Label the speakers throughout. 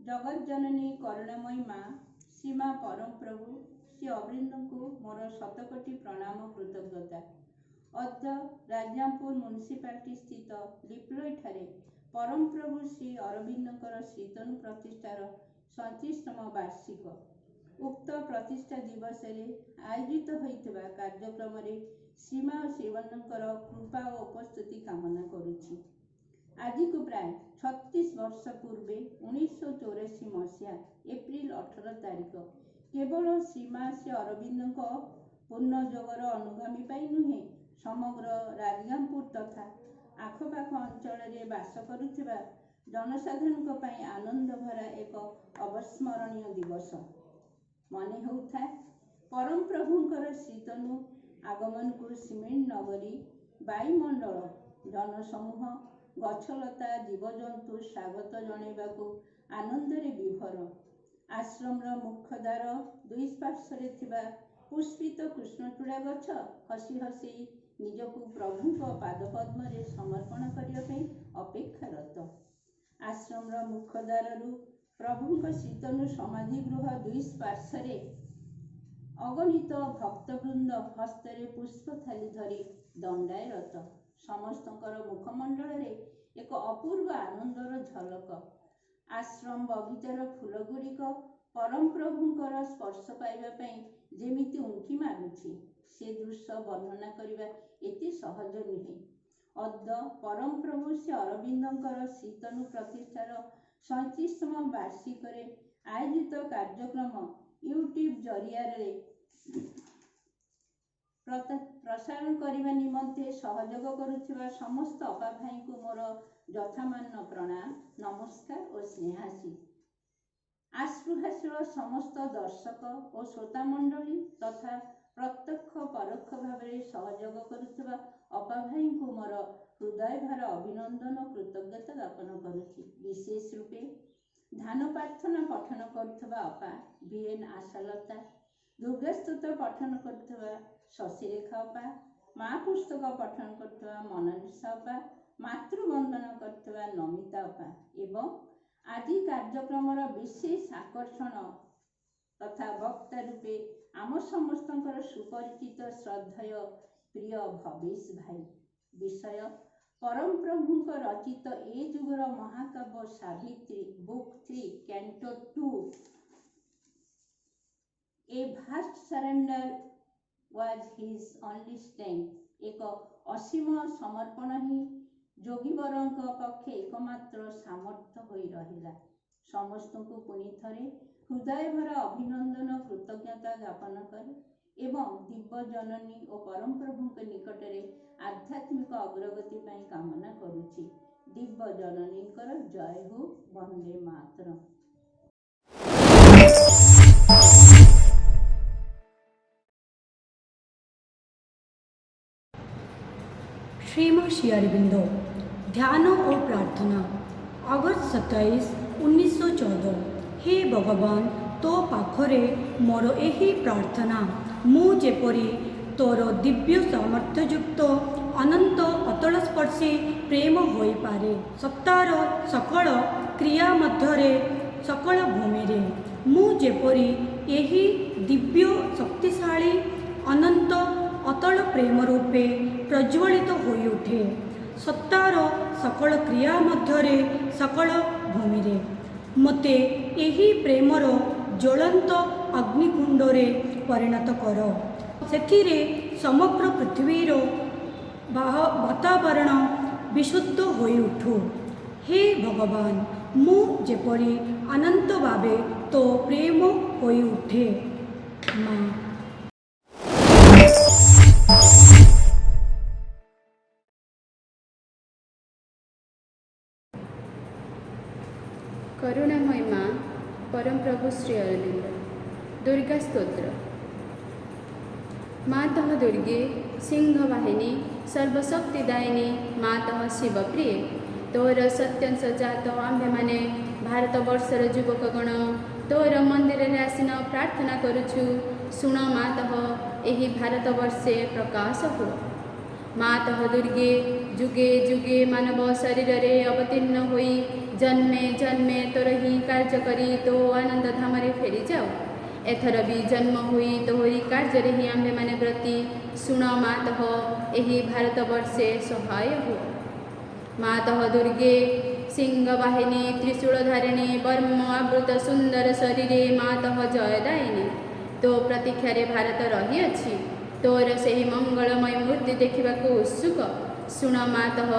Speaker 1: जगज्जननी करुणामयी माँ श्रीमा परम प्रभु श्री अरविंद को मोर शतकोटी प्रणाम कृतज्ञता। अद्य राजापुर म्युनिसिपालिटी स्थित लिपलोई ठारे परम प्रभु श्री अरविंदर श्रीतनु प्रतिष्ठार 37तम वार्षिक उक्त प्रतिष्ठा दिवस आयोजित होता कार्यक्रम श्रीमा और श्रीवन्नकर कृपा और उपस्थिति कामना करुछि। आज को प्राय 36 वर्ष पूर्वे 1984 मसीहा एप्रिल 18 तारिख केवल श्रीमा श्री अरविंद पूर्णयोगर अनुगामी पाई नुहे समग्र राजगांगपुर तथा आखपाख अंचल में बास करुवा जनसाधारण आनंद भरा एक अविस्मरणीय दिवस मन होता। परम प्रभुंकर श्रीतनु आगमन को सिमेंट नगरी वायुमंडल जनसमूह गछलता जीवजंतु स्वागत जनवाकू आनंदरे विभोर। आश्रमर मुख्यद्वार दुई पार्श्वे थिबा पुष्पित कृष्णचूड़ा गछ हसी हसी निजकू प्रभु पादपद्म समर्पण करने अपेक्षारत। आश्रमर मुख्यद्वार प्रभुंक श्रीतनु समाधि गृह दुई पार्श्वे अगणित भक्तवृंद हस्तरे पुष्प थाली धरी दंडायरत। समस्तकर मुखमंडल एक अपूर्व आनंदर झलक। आश्रम बगीचार फूलगुड़िक परम प्रभुंकर स्पर्श पाइबा जेमिति उंकी मागुछि से दृश्य वर्णना करने एते सहज नुहे। अद्य परम प्रभु श्री अरविंदर श्रीतनु प्रतिष्ठार 37तम वार्षिक आयोजित कार्यक्रम यूट्यूब जरिया प्रसारण करने निमंते सहयोग करुवा समस्त अपा भाई को मोर यथामान्य प्रणाम नमस्कार और स्नेहासी। आश्रुहास्यर समस्त दर्शक और श्रोता मंडली तथा प्रत्यक्ष परोक्ष भाव सहयोग करुवा अपा भाई को मोर हृदय भार अभिनंदन और कृतज्ञता ज्ञापन करुछि। विशेष रूपे ध्यान प्रार्थना पठन करुवा अपा VN आशालता, दुर्गास्तोत्र पठन करुवा शशिरेखा अपा, माँ पुस्तक पठन करुवा मोनालिसा अपा, मातृवंदन करुवा नमिता अपा एवं आदि कार्यक्रम विशेष आकर्षण तथा वक्ता रूपे आम समस्तंकर सुपरिचित श्रद्धेय प्रिय भवेश भाई विषय परम प्रभुंक रचित ए जुगर महाकाव्य Savitri book 3 canto 2 A vast surrender was his only strength. एक असीम समर्पण ही जोगीवरों पक्षे एकमात्र सामर्थ्य होई रहिला। समस्त को पुनि थरे हृदय भरा अभिनंदन कृतज्ञता ज्ञापन करे एवं दिव्य जननी और परम प्रभु के निकट में आध्यात्मिक अग्रगति पाई कामना करुछि। दिव्य जननी जय हो। वंदे मातरम।
Speaker 2: श्रीमा श्री अरविंद ध्यान और प्रार्थना। अगस्त 27, 1914। हे भगवान तो पाखरे मोर एही प्रार्थना मु जेपरी तोर दिव्य सामर्थ्ययुक्त अनंत अतल स्पर्शी प्रेम होई पारे। सत्तार सकल क्रिया मध्यरे सकल भूमि रे मु जेपरी एही दिव्य शक्तिशाली अनंत अतल प्रेम रूपे प्रज्वलित होई उठे। सत्तार सकल क्रिया मध्यरे सकल भूमि रे मते एही प्रेमर ज्वलंत अग्निकुंडरे परिणत कर। सेथिरे समग्र पृथ्वीर वातावरण विशुद्ध होई उठू। हे भगवान मु जेपरी अनंत भावे तो प्रेम होई उठे। माँ
Speaker 3: करुणामय माँ परम प्रभु श्री अरविंद। दुर्गा स्तोत्र। मातः दुर्गे सिंहवाहिनी सर्वशक्तिदायिनी मातः शिवप्रिय तोर सत्यंश जात आम्भे माने भारत वर्षर युवकगण तोर मंदिर आसीन प्रार्थना करुछु। शुण मातः एही भारत वर्षे प्रकाश हो। मातः दुर्गे ଯୁଗେ ଯୁଗେ ମାନବ ଶରୀରରେ ଅବତୀର୍ଣ୍ଣ ହୋଇ ଜନ୍ମେ ଜନ୍ମେ ତୋର ହିଁ କାର୍ଯ୍ୟ କରି ତୋ ଆନନ୍ଦ ଧାମରେ ଫେରିଯାଉ। ଏଥର ବି ଜନ୍ମ ହୋଇ ତୋହରି କାର୍ଯ୍ୟରେ ହିଁ ଆମ୍ଭେମାନେ ବ୍ରତୀ। ଶୁଣ ମାତଃ ଏହି ଭାରତବର୍ଷେ ସହାୟ ହୁଅ। ମାତଃ ଦୁର୍ଗେ ସିଂହବାହିନୀ ତ୍ରିଶୂଳଧାରିଣୀ ବର୍ମ ଆବୃତ ସୁନ୍ଦର ଶରୀରେ ମାତଃ ଜୟଦାୟିନୀ। ତୋ ପ୍ରତୀକ୍ଷାରେ ଭାରତ ରହିଅଛି। ତୋର ସେହି ମଙ୍ଗଳମୟ ମୂର୍ତ୍ତି ଦେଖିବାକୁ ଉତ୍ସୁକ। ଶୁଣ ମାତଃ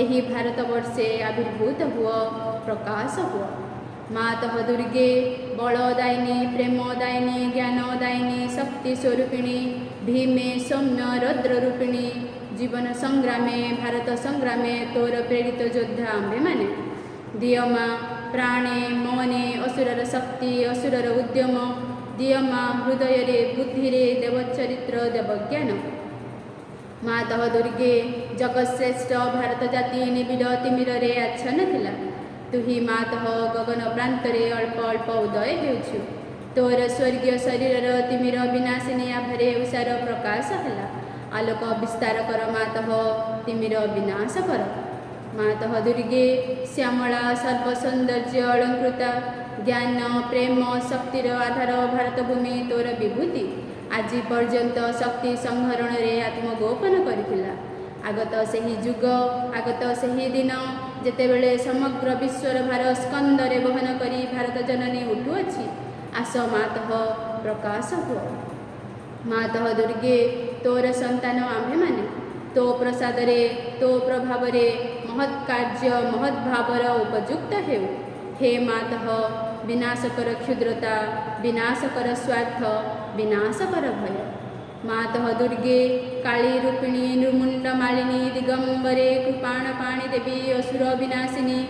Speaker 3: ଏହି ଭାରତବର୍ଷେ ଆବିର୍ଭୂତ ହୁଅ, ପ୍ରକାଶ ହୁଅ। ମାତଃ ଦୁର୍ଗେ ବଳଦାୟିନୀ ପ୍ରେମଦାୟିନୀ ଜ୍ଞାନଦାୟିନୀ ଶକ୍ତି ସ୍ୱରୂପିଣୀ ଭୀମେ ସୌମ୍ୟ ରୌଦ୍ରରୂପିଣୀ ଜୀବନ ସଂଗ୍ରାମେ ଭାରତ ସଂଗ୍ରାମେ ତୋର ପ୍ରେରିତ ଯୋଦ୍ଧା ଆମ୍ଭେମାନେ। ଦିଅ ମା ପ୍ରାଣେ ମନେ ଅସୁରର ଶକ୍ତି ଅସୁରର ଉଦ୍ୟମ। ଦିଅ ମା ହୃଦୟରେ ବୁଦ୍ଧିରେ ଦେବଚରିତ୍ର ଦେବଜ୍ଞାନ। ମାତଃ ଦୁର୍ଗେ ଜଗତଶ୍ରେଷ୍ଠ ଭାରତ ଜାତି ନିବିଡ଼ ତିମିରରେ ଆଚ୍ଛନ୍ନ ଥିଲା। ତୁହି ମାତଃ ଗଗନ ପ୍ରାନ୍ତରେ ଅଳ୍ପ ଅଳ୍ପ ଉଦୟ ହେଉଛୁ। ତୋର ସ୍ୱର୍ଗୀୟ ଶରୀରର ତିମିର ବିନାଶିନୀ ଆଭାରେ ଉଷାର ପ୍ରକାଶ ହେଲା। ଆଲୋକ ବିସ୍ତାର କର ମାତଃ ତିମିର ବିନାଶ କର। ମାତଃ ଦୁର୍ଗେ ଶ୍ୟାମଳା ସର୍ବସୌନ୍ଦର୍ଯ୍ୟ ଅଳଙ୍କୃତା ଜ୍ଞାନ ପ୍ରେମ ଶକ୍ତିର ଆଧାର ଭାରତଭୂମି ତୋର ବିଭୂତି ଆଜି ପର୍ଯ୍ୟନ୍ତ ଶକ୍ତି ସଂହରଣରେ ଆତ୍ମଗୋପନ କରିଥିଲା। ଆଗତ ସେହି ଯୁଗ ଆଗତ ସେହି ଦିନ ଯେତେବେଳେ ସମଗ୍ର ବିଶ୍ୱର ଭାର ସ୍କନ୍ଦରେ ବହନ କରି ଭାରତ ଜନନୀ ଉଠୁଅଛି। ଆସ ମାତଃ ପ୍ରକାଶ ହୁଅ। ମାତଃ ଦୁର୍ଗେ ତୋର ସନ୍ତାନ ଆମ୍ଭେମାନେ। ତୋ ପ୍ରସାଦରେ ତୋ ପ୍ରଭାବରେ ମହତ୍ କାର୍ଯ୍ୟ ମହତ୍ ଭାବର ଉପଯୁକ୍ତ ହେଉ। ହେ ମାତଃ ବିନାଶ କର କ୍ଷୁଦ୍ରତା ବିନାଶ କର ସ୍ୱାର୍ଥ ବିନାଶ କର ଭୟ। ମାତଃ ଦୁର୍ଗେ କାଳୀ ରୂପିଣୀ ନୃମୁଣ୍ଡ ମାଳିନୀ ଦିଗମ୍ବରେ କୃପାଣ ପାଣି ଦେବୀ ଅସୁର ବିନାଶିନୀ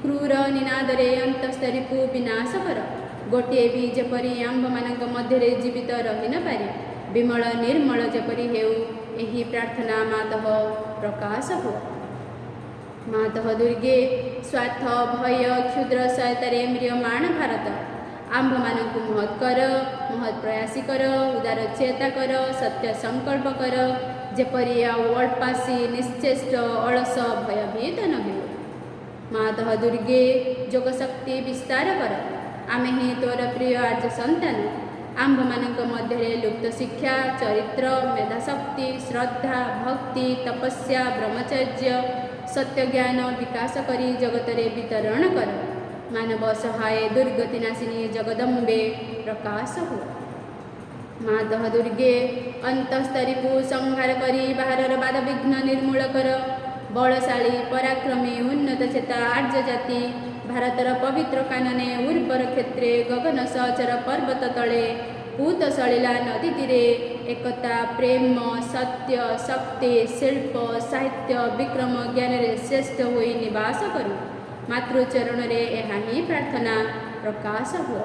Speaker 3: କ୍ରୂର ନିନାଦରେ ଅନ୍ତସ୍ତରୀକୁ ବିନାଶ କର। ଗୋଟିଏ ବି ଯେପରି ଆମ୍ଭମାନଙ୍କ ମଧ୍ୟରେ ଜୀବିତ ରହି ନ ପାରେ। ବିମଳ ନିର୍ମଳ ଯେପରି ହେଉ ଏହି ପ୍ରାର୍ଥନା ମାତଃ ପ୍ରକାଶ ହୁଅ। ମାତଃ ଦୁର୍ଗେ ସ୍ୱାର୍ଥ ଭୟ କ୍ଷୁଦ୍ର ସହାୟତାରେ ମ୍ରିୟମାଣ ଭାରତ ଆମ୍ଭମାନଙ୍କୁ ମହତ୍ କର ମହତ୍ ପ୍ରୟାସୀ କର ଉଦାର ଚେତା କର ସତ୍ୟ ସଂକଳ୍ପ କର ଯେପରି ଆଉ ଅଳ୍ପାସୀ ନିଶ୍ଚେଷ୍ଟ ଅଳସ ଭୟଭୀତ ନ ହେଉ। ମାତଃ ଦୁର୍ଗେ ଯୋଗଶକ୍ତି ବିସ୍ତାର କର। ଆମେ ହିଁ ତୋର ପ୍ରିୟ ଆର୍ଯ୍ୟ ସନ୍ତାନ। ଆମ୍ଭମାନଙ୍କ ମଧ୍ୟରେ ଲୁପ୍ତ ଶିକ୍ଷା ଚରିତ୍ର ମେଧାଶକ୍ତି ଶ୍ରଦ୍ଧା ଭକ୍ତି ତପସ୍ୟା ବ୍ରହ୍ମଚର୍ଯ୍ୟ ସତ୍ୟଜ୍ଞାନ ବିକାଶ କରି ଜଗତରେ ବିତରଣ କର। ମାନବ ସହାୟ ଦୁର୍ଗତି ନାଶିନୀ ଜଗଦମ୍ବେ ପ୍ରକାଶ ହୁଅ। ମାତଃ ଦୁର୍ଗେ ଅନ୍ତସ୍ତରୀକୁ ସଂହାର କରି ବାହାରର ବାଧାବିଘ୍ନ ନିର୍ମୂଳ କର। ବଳଶାଳୀ ପରାକ୍ରମୀ ଉନ୍ନତ ଚେତା ଆର୍ଯ୍ୟ ଜାତି ଭାରତର ପବିତ୍ର କାନନେ ଉର୍ବର କ୍ଷେତ୍ରେ ଗଗନ ସହଚର ପର୍ବତ ତଳେ ପୂତ ସଳିଲା ନଦୀ ତୀରେ ଏକତା ପ୍ରେମ ସତ୍ୟ ଶକ୍ତି ଶିଳ୍ପ ସାହିତ୍ୟ ବିକ୍ରମ ଜ୍ଞାନରେ ଶ୍ରେଷ୍ଠ ହୋଇ ନିବାସ କରୁ। ମାତୃଚରଣରେ ଏହା ହିଁ ପ୍ରାର୍ଥନା ପ୍ରକାଶ ହୁଅ।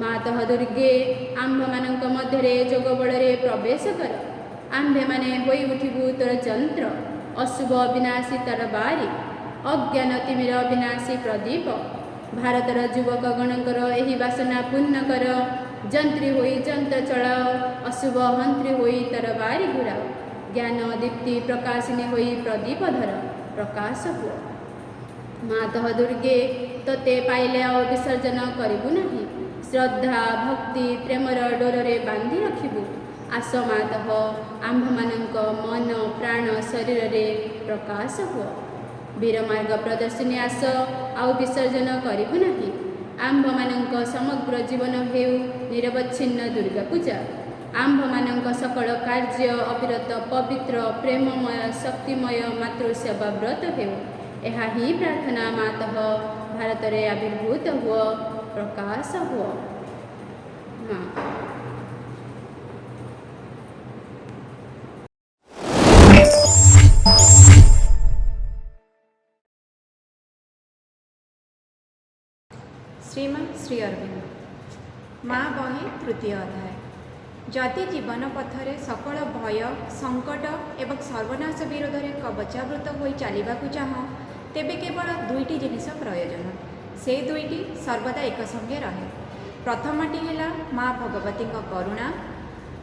Speaker 3: ମାତଃ ଦୁର୍ଗେ ଆମ୍ଭମାନଙ୍କ ମଧ୍ୟରେ ଯୋଗ ବଳରେ ପ୍ରବେଶ କର। ଆମ୍ଭେମାନେ ହୋଇ ଉଠିବୁ ତୋର ଯନ୍ତ୍ର ଅଶୁଭ ବିନାଶୀ ତର ବାରି ଅଜ୍ଞାନ ତିମିର ବିନାଶୀ ପ୍ରଦୀପ। ଭାରତର ଯୁବକଗଣଙ୍କର ଏହି ବାସନା ପୂର୍ଣ୍ଣ କର। ଯନ୍ତ୍ରୀ ହୋଇ ଯନ୍ତ୍ର ଚଳାଅ ଅଶୁଭ ହନ୍ତ୍ରୀ ହୋଇ ତର ବାରି ଘୁରାଅ। ଜ୍ଞାନ ଦୀପ୍ତି ପ୍ରକାଶିନୀ ହୋଇ ପ୍ରଦୀପ ଧର ପ୍ରକାଶ ହୁଅ। ମାତଃ ଦୁର୍ଗେ ତୋତେ ପାଇଲେ ଆଉ ବିସର୍ଜନ କରିବୁ ନାହିଁ। ଶ୍ରଦ୍ଧା ଭକ୍ତି ପ୍ରେମର ଡୋରରେ ବାନ୍ଧି ରଖିବୁ। ଆସ ମାତଃ ଆମ୍ଭମାନଙ୍କ ମନ ପ୍ରାଣ ଶରୀରରେ ପ୍ରକାଶ ହୁଅ। ବୀରମାର୍ଗ ପ୍ରଦର୍ଶିନୀ ଆସ ଆଉ ବିସର୍ଜନ କରିବୁ ନାହିଁ। ଆମ୍ଭମାନଙ୍କ ସମଗ୍ର ଜୀବନ ହେଉ ନିରବଚ୍ଛିନ୍ନ ଦୁର୍ଗା ପୂଜା। ଆମ୍ଭମାନଙ୍କ ସକଳ କାର୍ଯ୍ୟ ଅବିରତ ପବିତ୍ର ପ୍ରେମମୟ ଶକ୍ତିମୟ ମାତୃସେବା ବ୍ରତ ହେଉ। ଏହା ହିଁ ପ୍ରାର୍ଥନା ମାତଃ ଭାରତରେ ଆବିର୍ଭୂତ ହୁଅ ପ୍ରକାଶ ହୁଅ। ମା
Speaker 4: ଶ୍ରୀମଦ୍ ଶ୍ରୀ ଅରବିନ୍ଦ ମା ବହି ତୃତୀୟ ଅଧ୍ୟାୟ। ଯଦି ଜୀବନ ପଥରେ ସକଳ ଭୟ ସଙ୍କଟ ଏବଂ ସର୍ବନାଶ ବିରୋଧରେ କବଚାବୃତ ହୋଇ ଚାଲିବାକୁ ଚାହଁ ତେବେ କେବଳ ଦୁଇଟି ଜିନିଷ ପ୍ରୟୋଜନ। ସେ ଦୁଇଟି ସର୍ବଦା ଏକ ସଙ୍ଗେ ରହେ। ପ୍ରଥମଟି ହେଲା ମା ଭଗବତୀଙ୍କ କରୁଣା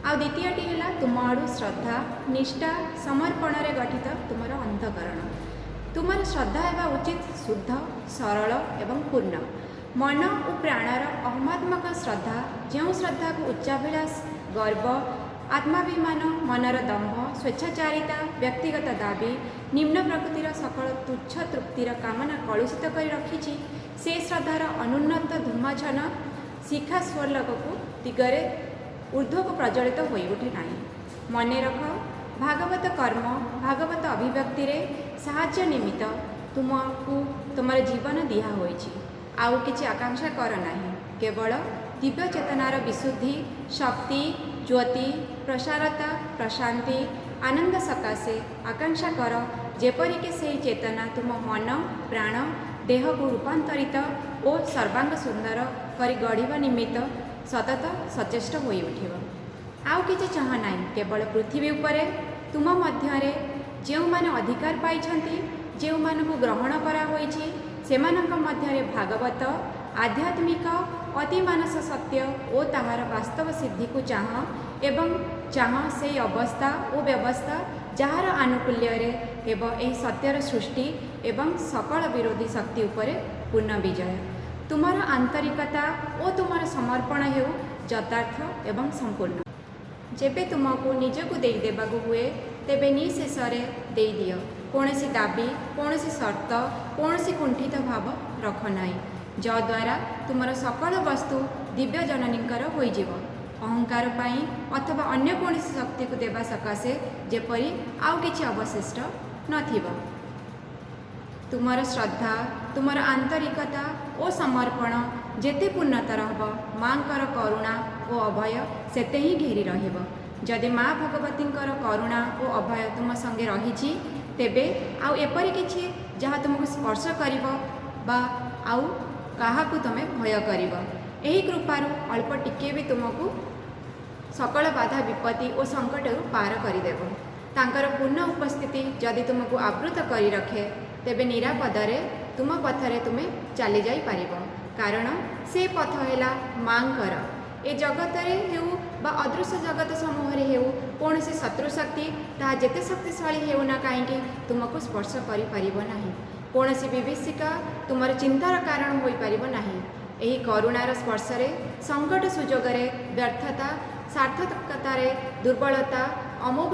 Speaker 4: ଆଉ ଦ୍ୱିତୀୟଟି ହେଲା ତୁମ ଆଡ଼ୁ ଶ୍ରଦ୍ଧା ନିଷ୍ଠା ସମର୍ପଣରେ ଗଠିତ ତୁମର ଅନ୍ତଃକରଣ। ତୁମର ଶ୍ରଦ୍ଧା ହେବା ଉଚିତ ଶୁଦ୍ଧ ସରଳ ଏବଂ ପୂର୍ଣ୍ଣ। ମନ ଓ ପ୍ରାଣର ଅହମାତ୍ମକ ଶ୍ରଦ୍ଧା, ଯେଉଁ ଶ୍ରଦ୍ଧାକୁ ଉଚ୍ଚାଭିଳାଷ ଗର୍ବ ଆତ୍ମାଭିମାନ ମନର ଦମ୍ଭ ସ୍ୱେଚ୍ଛାଚାରିତା ବ୍ୟକ୍ତିଗତ ଦାବି ନିମ୍ନ ପ୍ରକୃତିର ସକଳ ତୁଚ୍ଛ ତୃପ୍ତିର କାମନା କଳୁଷିତ କରି ରଖିଛି, ସେ ଶ୍ରଦ୍ଧାର ଅନୁନ୍ନତ ଧୂମାଛନ ଶିଖା ସ୍ୱର୍ଲୋକକୁ ଦିଗରେ ଊର୍ଦ୍ଧ୍ୱକୁ ପ୍ରଜ୍ୱଳିତ ହୋଇଉଠେ ନାହିଁ। ମନେ ରଖ, ଭାଗବତ କର୍ମ ଭାଗବତ ଅଭିବ୍ୟକ୍ତିରେ ସାହାଯ୍ୟ ନିମିତ୍ତ ତୁମକୁ ତୁମର ଜୀବନ ଦିଆ ହୋଇଛି। ଆଉ କିଛି ଆକାଂକ୍ଷା କର ନାହିଁ। କେବଳ ଦିବ୍ୟ ଚେତନାର ବିଶୁଦ୍ଧି ଶକ୍ତି ଜ୍ୟୋତି ପ୍ରସାରତା ପ୍ରଶାନ୍ତି ଆନନ୍ଦ ସକାଶେ ଆକାଂକ୍ଷା କର, ଯେପରିକି ସେହି ଚେତନା ତୁମ ମନ ପ୍ରାଣ ଦେହକୁ ରୂପାନ୍ତରିତ ଓ ସର୍ବାଙ୍ଗ ସୁନ୍ଦର କରି ଗଢ଼ିବା ନିମିତ୍ତ ସତତ ସଚେଷ୍ଟ ହୋଇ ଉଠିବ। ଆଉ କିଛି ଚାହଁ ନାହିଁ। କେବଳ ପୃଥିବୀ ଉପରେ ତୁମ ମଧ୍ୟରେ ଯେଉଁମାନେ ଅଧିକାର ପାଇଛନ୍ତି, ଯେଉଁମାନଙ୍କୁ ଗ୍ରହଣ କରାହୋଇଛି, ସେମାନଙ୍କ ମଧ୍ୟରେ ଭାଗବତ ଆଧ୍ୟାତ୍ମିକ ଅତିମାନସ ସତ୍ୟ ଓ ତାହାର ବାସ୍ତବ ସିଦ୍ଧିକୁ ଚାହଁ ଏବଂ ଚାହଁ ସେହି ଅବସ୍ଥା ଓ ବ୍ୟବସ୍ଥା ଯାହାର ଆନୁକୂଲ୍ୟରେ ହେବ ଏହି ସତ୍ୟର ସୃଷ୍ଟି ଏବଂ ସକଳ ବିରୋଧୀ ଶକ୍ତି ଉପରେ ପୂର୍ଣ୍ଣ ବିଜୟ। ତୁମର ଆନ୍ତରିକତା ଓ ତୁମର ସମର୍ପଣ ହେଉ ଯଥାର୍ଥ ଏବଂ ସମ୍ପୂର୍ଣ୍ଣ। ଯେବେ ତୁମକୁ ନିଜକୁ ଦେଇଦେବାକୁ ହୁଏ, ତେବେ ନିଶେଷରେ ଦେଇଦିଅ। କୌଣସି ଦାବି କୌଣସି ସର୍ତ୍ତ କୌଣସି କୁଣ୍ଠିତ ଭାବ ରଖ ନାହିଁ, ଯଦ୍ୱାରା ତୁମର ସକଳ ବସ୍ତୁ ଦିବ୍ୟ ଜନନୀଙ୍କର ହୋଇଯିବ। ଅହଙ୍କାର ପାଇଁ ଅଥବା ଅନ୍ୟ କୌଣସି ଶକ୍ତିକୁ ଦେବା ସକାଶେ ଯେପରି ଆଉ କିଛି ଅବଶିଷ୍ଟ ନଥିବ। ତୁମର ଶ୍ରଦ୍ଧା ତୁମର ଆନ୍ତରିକତା ଓ ସମର୍ପଣ ଯେତେ ପୂର୍ଣ୍ଣତର ହେବ, ମାଙ୍କର କରୁଣା ଓ ଅଭୟ ସେତେ ହିଁ ଘେରି ରହିବ। ଯଦି ମା ଭଗବତୀଙ୍କର କରୁଣା ଓ ଅଭୟ ତୁମ ସଙ୍ଗେ ରହିଛି, ତେବେ ଆଉ ଏପରି କିଛି ଯାହା ତୁମକୁ ସ୍ପର୍ଶ କରିବ ବା ଆଉ କାହାକୁ ତୁମେ ଭୟ କରିବ। ଏହି କୃପାରୁ ଅଳ୍ପ ଟିକିଏ ବି ତୁମକୁ ସକଳ ବାଧା ବିପତ୍ତି ଓ ସଙ୍କଟରୁ ପାର କରିଦେବ। ତାଙ୍କର ପୂର୍ଣ୍ଣ ଉପସ୍ଥିତି ଯଦି ତୁମକୁ ଆବୃତ କରି ରଖେ, ତେବେ ନିରାପଦରେ ତୁମ ପଥରେ ତୁମେ ଚାଲି ଯାଇପାରିବ। କାରଣ ସେ ପଥ ହେଲା ମାଙ୍କର। ଏ ଜଗତରେ ହେଉ ବା ଅଦୃଶ୍ୟ ଜଗତ ସମୂହରେ ହେଉ, କୌଣସି ଶତ୍ରୁଶକ୍ତି ତାହା ଯେତେ ଶକ୍ତିଶାଳୀ ହେଉନା କାହିଁକି ତୁମକୁ ସ୍ପର୍ଶ କରିପାରିବ ନାହିଁ। କୌଣସି ବିଭୀଷିକା ତୁମର ଚିନ୍ତାର କାରଣ ହୋଇପାରିବ ନାହିଁ। ଏହି କରୁଣାର ସ୍ପର୍ଶରେ ସଙ୍କଟ ସୁଯୋଗରେ ବ୍ୟର୍ଥତା ସାର୍ଥକତାରେ ଦୁର୍ବଳତା ଅମୋଘ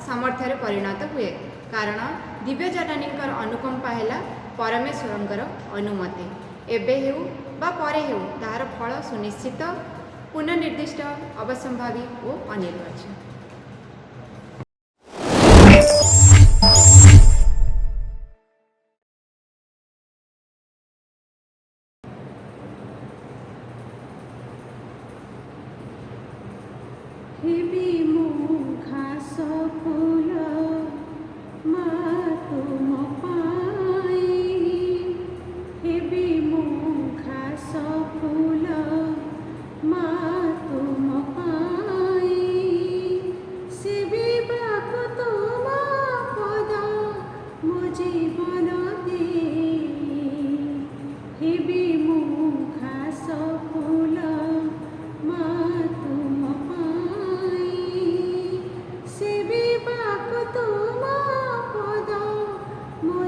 Speaker 4: ସାମର୍ଥ୍ୟରେ ପରିଣତ ହୁଏ। କାରଣ ଦିବ୍ୟଜନନୀଙ୍କର ଅନୁକମ୍ପା ହେଲା ପରମେଶ୍ୱରଙ୍କର ଅନୁମତି। ଏବେ ହେଉ ବା ପରେ ହେଉ ତାହାର ଫଳ ସୁନିଶ୍ଚିତ ପୁନଃନିର୍ଦ୍ଦିଷ୍ଟ ଅବଶ୍ୟମ୍ଭାବୀ ଓ ଅନିର୍ବାଚ୍ୟ।
Speaker 2: ହେବି ମୁଁ ଘାସ ଫୁଲ ମା ତୁମ ପାଇଁ, ହେବି ମୁଁ ଘାସ ଫୁଲ ମା ତୁମ ପାଇଁ, ସେବିବାକୁ ତୁମ ପଦ ମୋ ଜୀବନ ଦେଇ, ହେବି ମୁଁ ଘାସ ଫୁଲ ମା ତୁମ ପାଇଁ, ସେବିବାକୁ ତୁମ ପଦ ମୋ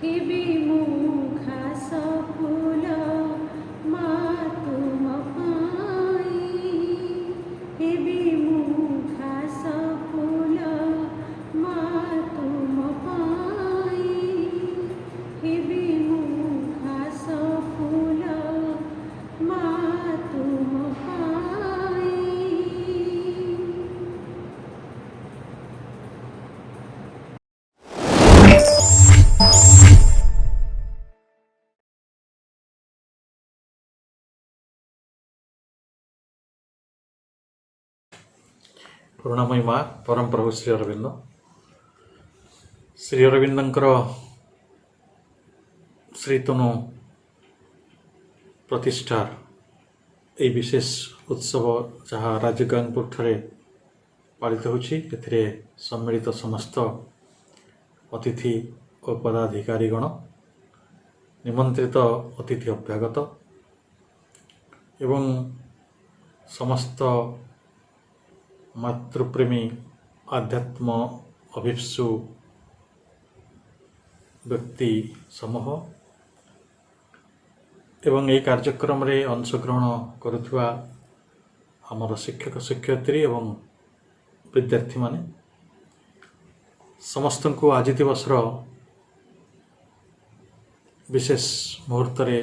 Speaker 3: ହେବି ମୁଁ ଘାସ ଫୁଲ ମା ତୁମ ପାଇଁ ହେବି ମୁଁ ଘାସ ଫୁଲ ମା ତୁମ ପାଇଁ ହେବି ମୁଁ ଘାସ ଫୁଲ ମା ତୁମ ପାଇଁ।
Speaker 5: କରୁଣାମୟୀ ମା ପରମ ପ୍ରଭୁ ଶ୍ରୀ ଅରବିନ୍ଦ। ଶ୍ରୀ ଅରବିନ୍ଦଙ୍କର ଶ୍ରୀତନୁ ପ୍ରତିଷ୍ଠା ଏହି ବିଶେଷ ଉତ୍ସବ ଯାହା ରାଜଗାଙ୍ଗପୁର ଠାରେ ପାଳିତ ହେଉଛି, ଏଥିରେ ସମ୍ମିଳିତ ସମସ୍ତ ଅତିଥି ଓ ପଦାଧିକାରୀଗଣ, ନିମନ୍ତ୍ରିତ ଅତିଥି ଅଭ୍ୟାଗତ ଏବଂ ସମସ୍ତ ମାତୃପ୍ରେମୀ ଆଧ୍ୟାତ୍ମ ଅଭିପ୍ସୁ ବ୍ୟକ୍ତି ସମୂହ ଏବଂ ଏହି କାର୍ଯ୍ୟକ୍ରମରେ ଅଂଶଗ୍ରହଣ କରୁଥିବା ଆମର ଶିକ୍ଷକ ଶିକ୍ଷୟିତ୍ରୀ ଏବଂ ବିଦ୍ୟାର୍ଥୀମାନେ ସମସ୍ତଙ୍କୁ ଆଜି ଦିବସର ବିଶେଷ ମୁହୂର୍ତ୍ତରେ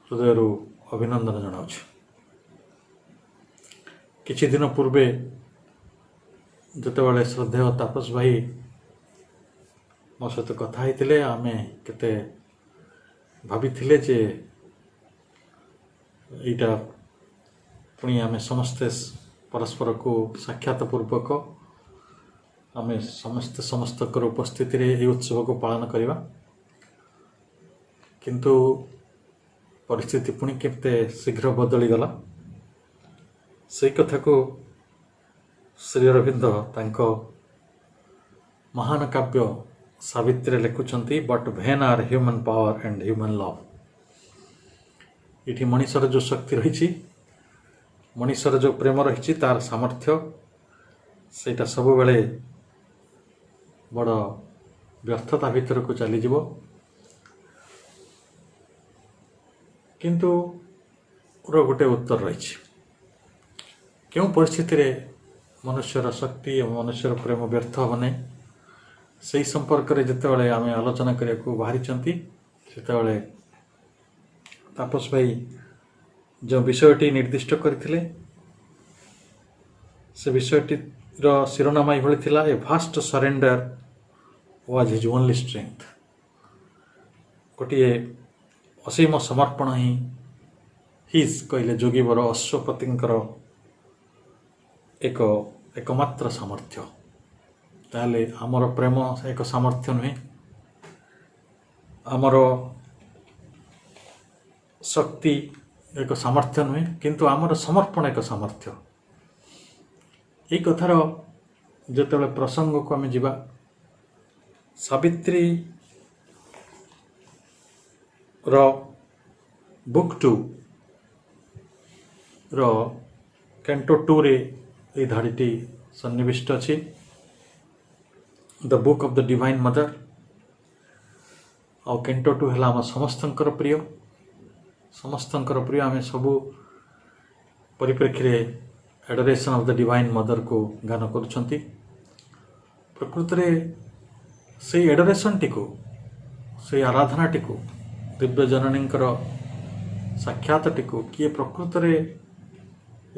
Speaker 5: ହୃଦୟରୁ ଅଭିନନ୍ଦନ ଜଣାଉଛି। କିଛି ଦିନ ପୂର୍ବେ ଯେତେବେଳେ ଶ୍ରଦ୍ଧେୟ ତାପସ ଭାଇ ମୋ ସହିତ କଥା ହେଇଥିଲେ, ଆମେ କେତେ ଭାବିଥିଲେ ଯେ ଏଇଟା ପୁଣି ଆମେ ସମସ୍ତେ ପରସ୍ପରକୁ ସାକ୍ଷାତ ପୂର୍ବକ ଆମେ ସମସ୍ତେ ସମସ୍ତଙ୍କର ଉପସ୍ଥିତିରେ ଏହି ଉତ୍ସବକୁ ପାଳନ କରିବା, କିନ୍ତୁ ପରିସ୍ଥିତି ପୁଣି କେତେ ଶୀଘ୍ର ବଦଳିଗଲା। ସେଇ କଥାକୁ ଶ୍ରୀ ଅରବିନ୍ଦ ତାଙ୍କ ମହାନ କାବ୍ୟ ସାବିତ୍ରୀରେ ଲେଖୁଛନ୍ତି, but when are human power and human love. ଏଠି ମଣିଷର ଯେଉଁ ଶକ୍ତି ରହିଛି, ମଣିଷର ଯେଉଁ ପ୍ରେମ ରହିଛି, ତାର ସାମର୍ଥ୍ୟ ସେଇଟା ସବୁବେଳେ ବଡ଼ ବ୍ୟର୍ଥତା ଭିତରକୁ ଚାଲିଯିବ। କିନ୍ତୁ ଗୋଟେ ଉତ୍ତର ରହିଛି, କେଉଁ ପରିସ୍ଥିତିରେ ମନୁଷ୍ୟର ଶକ୍ତି ଏବଂ ମନୁଷ୍ୟର ପ୍ରେମ ବ୍ୟର୍ଥ ହେବ ନାହିଁ, ସେହି ସମ୍ପର୍କରେ ଯେତେବେଳେ ଆମେ ଆଲୋଚନା କରିବାକୁ ବାହାରିଛନ୍ତି, ସେତେବେଳେ ତାପସ ଭାଇ ଯେଉଁ ବିଷୟଟି ନିର୍ଦ୍ଦିଷ୍ଟ କରିଥିଲେ, ସେ ବିଷୟଟିର ଶିରୋନାମା ଏଭଳି ଥିଲା, a vast surrender was his only strength. ଗୋଟିଏ ଅସୀମ ସମର୍ପଣ ହିଁ ହିଜ୍ କହିଲେ ଯୋଗୀବର ଅଶ୍ୱପତିଙ୍କର ଏକମାତ୍ର ସାମର୍ଥ୍ୟ। ତାହେଲେ ଆମର ପ୍ରେମ ଏକ ସାମର୍ଥ୍ୟ ନୁହେଁ, ଆମର ଶକ୍ତି ଏକ ସାମର୍ଥ୍ୟ ନୁହେଁ, କିନ୍ତୁ ଆମର ସମର୍ପଣ ଏକ ସାମର୍ଥ୍ୟ। এই କଥାର ଯେତେବେଳେ ପ୍ରସଙ୍ଗକୁ ଆମେ ଯିବା, ସାବିତ୍ରୀର ବୁକ୍ 2 ର କ୍ୟାଣ୍ଟୋ 2ରେ এই ଧାଡ଼ିଟି ସନ୍ନିବିଷ୍ଟ ଅଛି, the book of the divine mother. ଆଉ କ୍ୟାଣ୍ଟୋ 2 ହେଲା ଆମ ସମସ୍ତଙ୍କର ପ୍ରିୟ, ସମସ୍ତଙ୍କର ପ୍ରିୟ। ଆମେ ସବୁ ପରିପ୍ରେକ୍ଷୀରେ ଏଡୋରେସନ୍ ଅଫ୍ ଦ ଡିଭାଇନ୍ ମଦରକୁ ଗାନ କରୁଛନ୍ତି। ପ୍ରକୃତରେ ସେଇ ଏଡୋରେସନ୍ଟିକୁ, ସେଇ ଆରାଧନାଟିକୁ, ଦିବ୍ୟ ଜନନୀଙ୍କର ସାକ୍ଷାତଟିକୁ କିଏ ପ୍ରକୃତରେ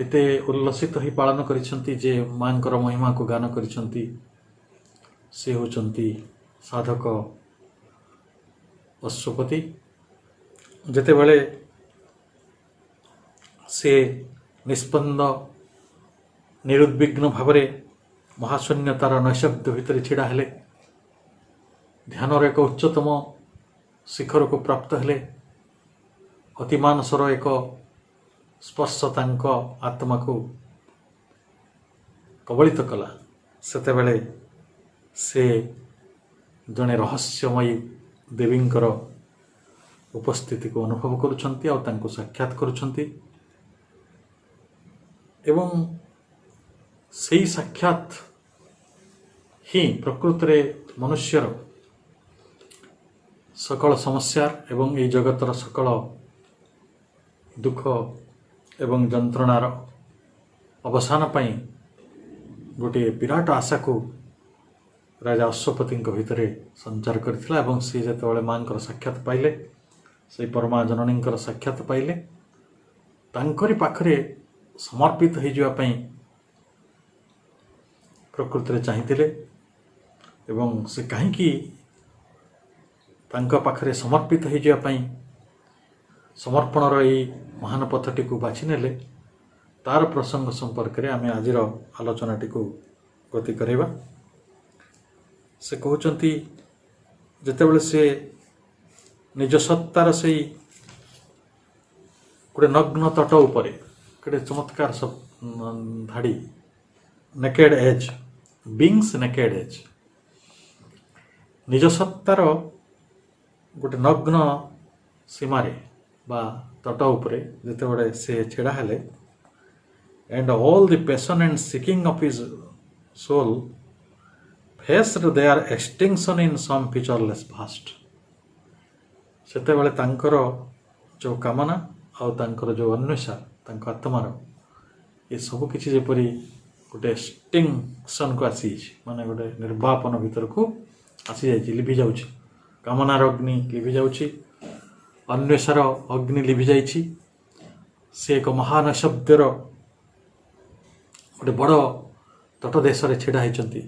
Speaker 5: ଏତେ ଉଲ୍ଲସିତ ହୋଇ ପାଳନ କରିଛନ୍ତି, ଯେ ମାଙ୍କର ମହିମାକୁ ଗାନ କରିଛନ୍ତି, ସେ ହେଉଛନ୍ତି ସାଧକ ଅଶ୍ୱପତି। ଯେତେବେଳେ ସେ ନିସ୍ପନ୍ଦ ନିରୁଦ୍ବିଗ୍ନ ଭାବରେ ମହାଶୂନ୍ୟତାର ନୈଶବ୍ଦ ଭିତରେ ଛିଡ଼ା ହେଲେ, ଧ୍ୟାନର ଏକ ଉଚ୍ଚତମ ଶିଖରକୁ ପ୍ରାପ୍ତ ହେଲେ, ଅତିମାନସର ଏକ ସ୍ପର୍ଶ ତାଙ୍କ ଆତ୍ମାକୁ କବଳିତ କଲା, ସେତେବେଳେ ସେ ଜଣେ ରହସ୍ୟମୟୀ ଦେବୀଙ୍କର ଉପସ୍ଥିତିକୁ ଅନୁଭବ କରୁଛନ୍ତି ଆଉ ତାଙ୍କୁ ସାକ୍ଷାତ କରୁଛନ୍ତି। ଏବଂ ସେହି ସାକ୍ଷାତ ହିଁ ପ୍ରକୃତରେ ମନୁଷ୍ୟର सकल समस्यार एवं ये जगतर सकल दुख एवं जंत्रणार अवसान पाई गोटे विराट आशा को राजा अश्वपति भितर संचार करथिला एवं सी जेतेबेले मांकर साक्षात पाइले से परमा जननींकर साक्षात पाइले तांकरी पाखरे समर्पित हो जावा पई प्रकृति रे चाहिथिले एवं से कहीं तांका पाखरे समर्पित हो जावा पई समर्पणर यही महान पथटी को बाछि नेले तार प्रसंग संपर्क में आम आज आलोचनाटी को गति करवा। से कहते जितेबले से निज सत्तार से गोटे नग्न तट उपर गोटे चमत्कार सब धाड़ी naked as beings naked as निज सत्तार गोटे नग्न सीमारे बा तट उपरे जितेबले से छेड़ा हेले and all the passion and seeking of his soul faced their extinction in some featureless past. सेतेबेले तांकर जो कामना आउ तांकर जो अन्वेषा तांक आत्मार ये सब किछि जेपरि गोटे एक्सटिंक्शन को आसी माने गोटे निर्वापन भीतर को आसी जाइछि लिभि जाउछि कामनार अग्नि लिभि जाउछि अन्वेषार अग्नि लिभि जाइछि से एक महान शब्दर गोटे बड़ तटदेश छिड़ा होती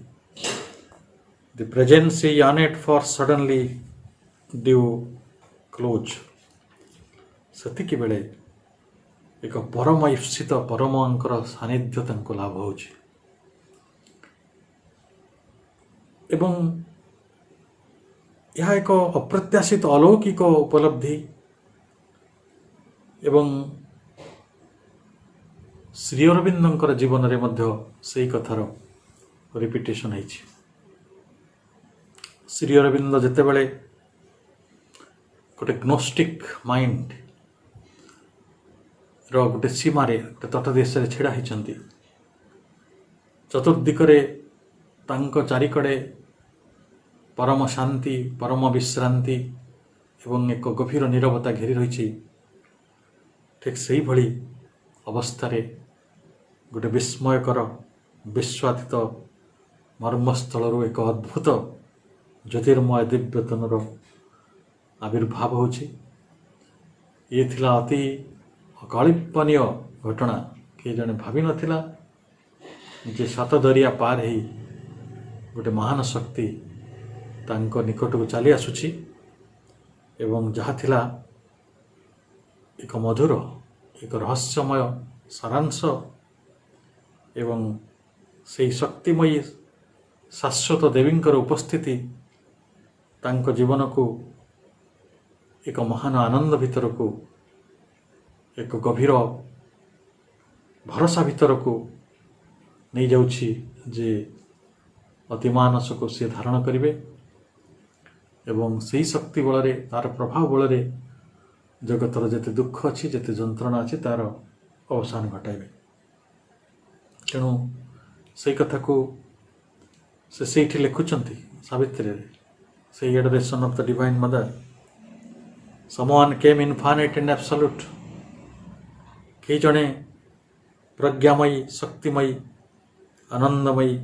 Speaker 5: the presence is innate for suddenly due close सेतिकी बेले एक परम ईप्सित परमंकर सानिध्य तांको लाभ होछि एवं यह एक अप्रत्याशित अलौकिक उपलब्धि एवं श्री अरविंदर जीवन रे मध्य से कथार रिपिटेशन है। श्री अरविंद जितेबले गोटे ग्नोस्टिक माइंड रोटे सीमार गोटे तटदेश छिड़ा होती चतुर्दिकरे चारिकड़े परम शांति परम विश्रांति एवं एक गभीर नीरवता घेरी रही ठीक से भली अवस्था गोटे विस्मयकर विश्वातीत मर्मस्थल एक अद्भुत ज्योतिर्मय दिव्यतनर आविर्भाव होछि ये थिला अति अकल्पनीय घटना कि जने भावी नथिला जे सात दरिया पार ही गोटे महान शक्ति तांको निकट को चली आसुछि एवं जहा थिला एक मधुर एक रहस्यमय सारांश एवं से शक्तिमयी शाश्वत देवींकर उपस्थिति तांको जीवन को एक महान आनंद भीतर को एक गभीर भरोसा भीतर को नहीं जाउछि जे अतिमानस को सी धारण करिवे एवं से शक्ति बल तार प्रभाव बल जगतर जेते दुख अच्छी जेते जंत्रणा अच्छी तार अवसान घटाइबे तेणु से कथा को से लिखुचंती सावित्री से adoration of the divine mother someone came infinite and absolute कि जड़े प्रज्ञामयी शक्तिमयी आनंदमयी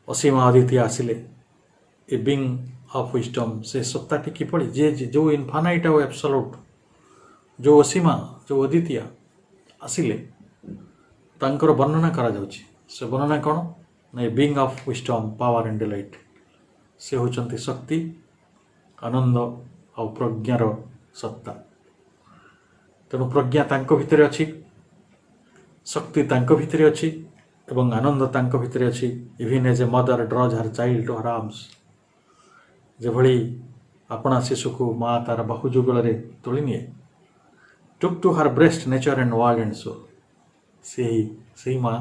Speaker 5: असीमा अदिति आसिले ए बीइंग ऑफ विजडम से सत्ताटी किपरि जे जो इनफाइनाइट और एब्सोल्यूट जो असीमा जो अद्वितीय आसिले तांकर वर्णना करा जाउछि से वर्णना कौन ना being of wisdom power and delight से होचंती शक्ति आनंद और प्रज्ञार सत्ता तेणु प्रज्ञा तांको भितरे अछि शक्ति तांको भितरे अछि एवं आनंद तांको भितरे अछि even as a mother draws her child to her arms जेभली अपना शिशु को माँ तार बाहु जुगल तोली निए took to her breast nature and world and soul से माँ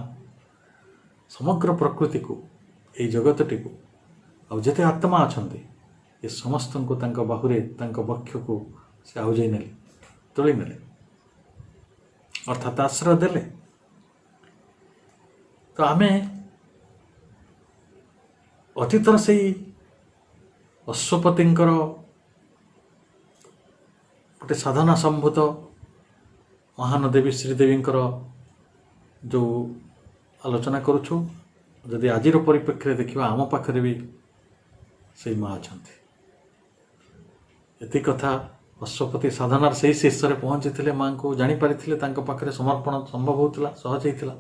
Speaker 5: समग्र प्रकृति को यही जगतटी को आ जिते आत्मा अच्छा ये समस्त को बाहुरे वक्ष को से आउजाई नेले तोली नेले अर्थात आश्रय देले तो आमे अतीतर से अश्वपतिंकर गोटे साधना सम्भूत महान देवी श्रीदेवींकर जो आलोचना करुछु जदि आजिर परिप्रेक्षी देखा आम पाखरे भी से माँ अच्छा एति कथा अश्वपति साधनार से शीर्ष में पहुँची थे माँ को जापारी पाखे समर्पण संभव होता सहज होता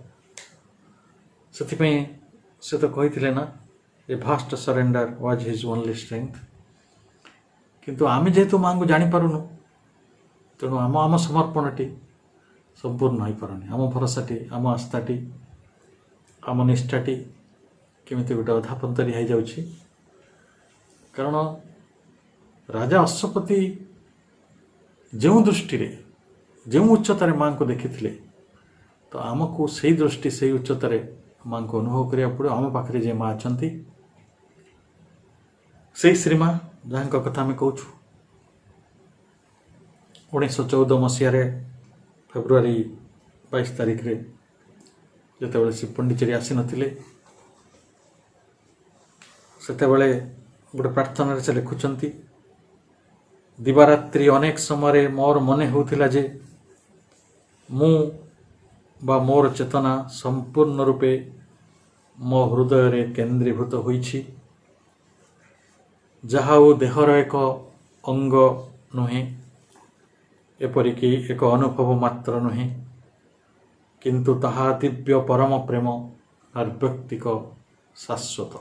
Speaker 5: से तो कही ना a vast surrender was his only strength किंतु आम जेहेतु माँ को जापारूनु तेणु आम आम समर्पणटी संपूर्ण हो पारनी आम भरोसाटी आम आस्थाटी आम निष्ठाटी केमिति गोटे अधापंतरी हो जाउछि कारण राजा अश्वपति जो दृष्टि जो उच्चतार माँ को देखी तो आमको से दृष्टि से उच्चतार माँ को अनुभव करा पड़े आम पाखे जे माँ अच्छा से श्रीमा जहाँ कथा आम कहूँ 1914 मसीह फेब्रुआरी 22 तारिख रे जिते श्री पंडिचेरी आसी नथिले सेतेबेले गोटे प्रार्थना से लिखुंट दिवारात्रि अनेक समय मोर मन होउथिला जे मु बा मोर चेतना संपूर्ण रूपे मो हृदय रे केंद्रीभूत होइछि जहा ओ देहर एक अंग नुहे एपरिकी एक अनुभव मात्र नुहे किंतु ताहा दिव्य परम प्रेम निर्व्यक्तिक शाश्वत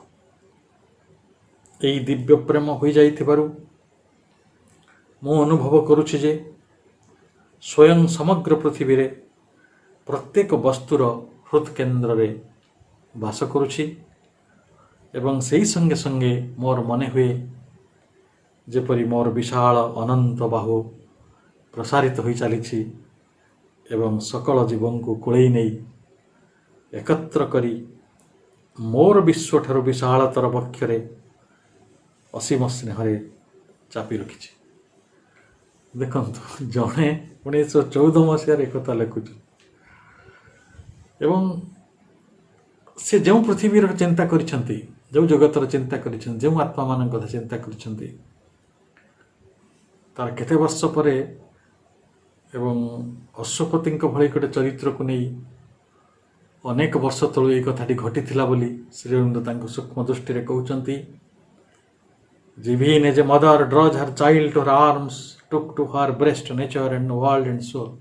Speaker 5: यही दिव्य प्रेम हो जाइथिबारु मु अनुभव करुछि जे स्वयं समग्र पृथ्वी रे प्रत्येक वस्तुर हृदकेन्द्र रे वास करुछि एवं सेही संगे संगे मोर मने हुए जेपरि मोर विशाल अनंत बाहु प्रसारित हो चली एवं सकल जीवन को कोड़े नहीं एकत्र करी मोर विश्व ठारू विशालतर वक्षरे असीम स्नेह चापी रखी देखु जड़े 1914 मसीह एक लिखुच एवं से जो पृथ्वी चिंता करिसेंती जो जगतर चिंता करिसेंती जो आत्मा मान कथा चिंता करिसेंती तार केते वर्ष परे एवं अश्वपति भली गोटे चरित्र को नहीं अनेक वर्ष तलू ये कथाटी घटी बोली श्री अरविंद सूक्ष्म दृष्टि रे कहउचंती even as a mother draws her child to her arms took to her breast nature and world and soul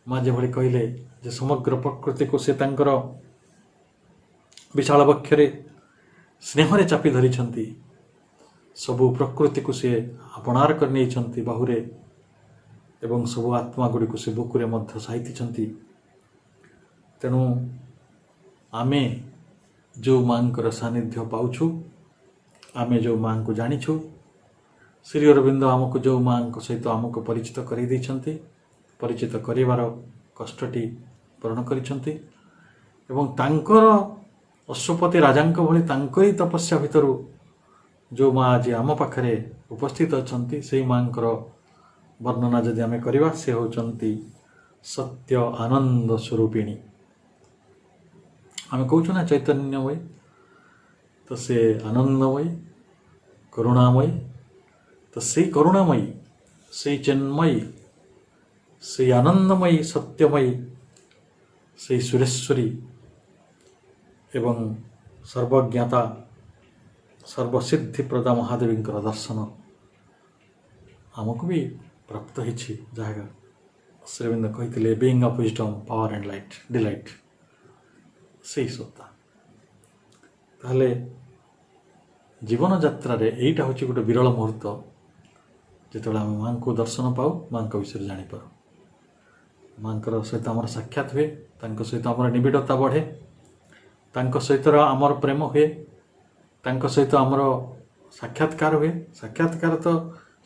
Speaker 5: माँ जो भली कहले जे समग्र प्रकृति को से तांकर विशाल वक्षरे स्नेह रे चापी धरी सबु प्रकृति को से अपनार कर नहीं बाहुरे एवं सबु आत्मा गुड़ी को से बुकुरे मध्य साइति तेणु आमे जो माँ सानिध्य पाउछु आमे जो माँ को जानिछु श्री अरविंद आमको जो माँ सहित आमको परिचित कर परिचित करिवार कष्टटी पूरण करिसेंती एवं तांकर अश्वपति राजांक भली तांकरी तपस्या भितर जो माँ आज आम पाखरे उपस्थित अच्छा से माँ वर्णना जदि आम करवा से होचंती सत्य आनंद स्वरूपिणी आम कहूँ ना चैतन्यमयी तो से आनंदमयी करुणामयी तो से करुणामयी से चिन्मयी से आनंदमयी सत्यमयी से सुरेश्वरी एवं सर्वज्ञता सर्वसिद्धिप्रदा महादेवी दर्शन आमको भी प्राप्त होती जहाँ श्रीविंद कही being of wisdom power and light delight से सत्ता ताहले जीवन यात्रा यहीटा हूँ गोटे विरल मुहूर्त जिते आम माँ को दर्शन पाऊ माँ विषय जापर माँ सहित आमर साक्षात हुए सहित आमर निबिड़ता बढ़े सहित आमर प्रेम हुए सहित आमर साक्षात्कार हुए साक्षात्कार तो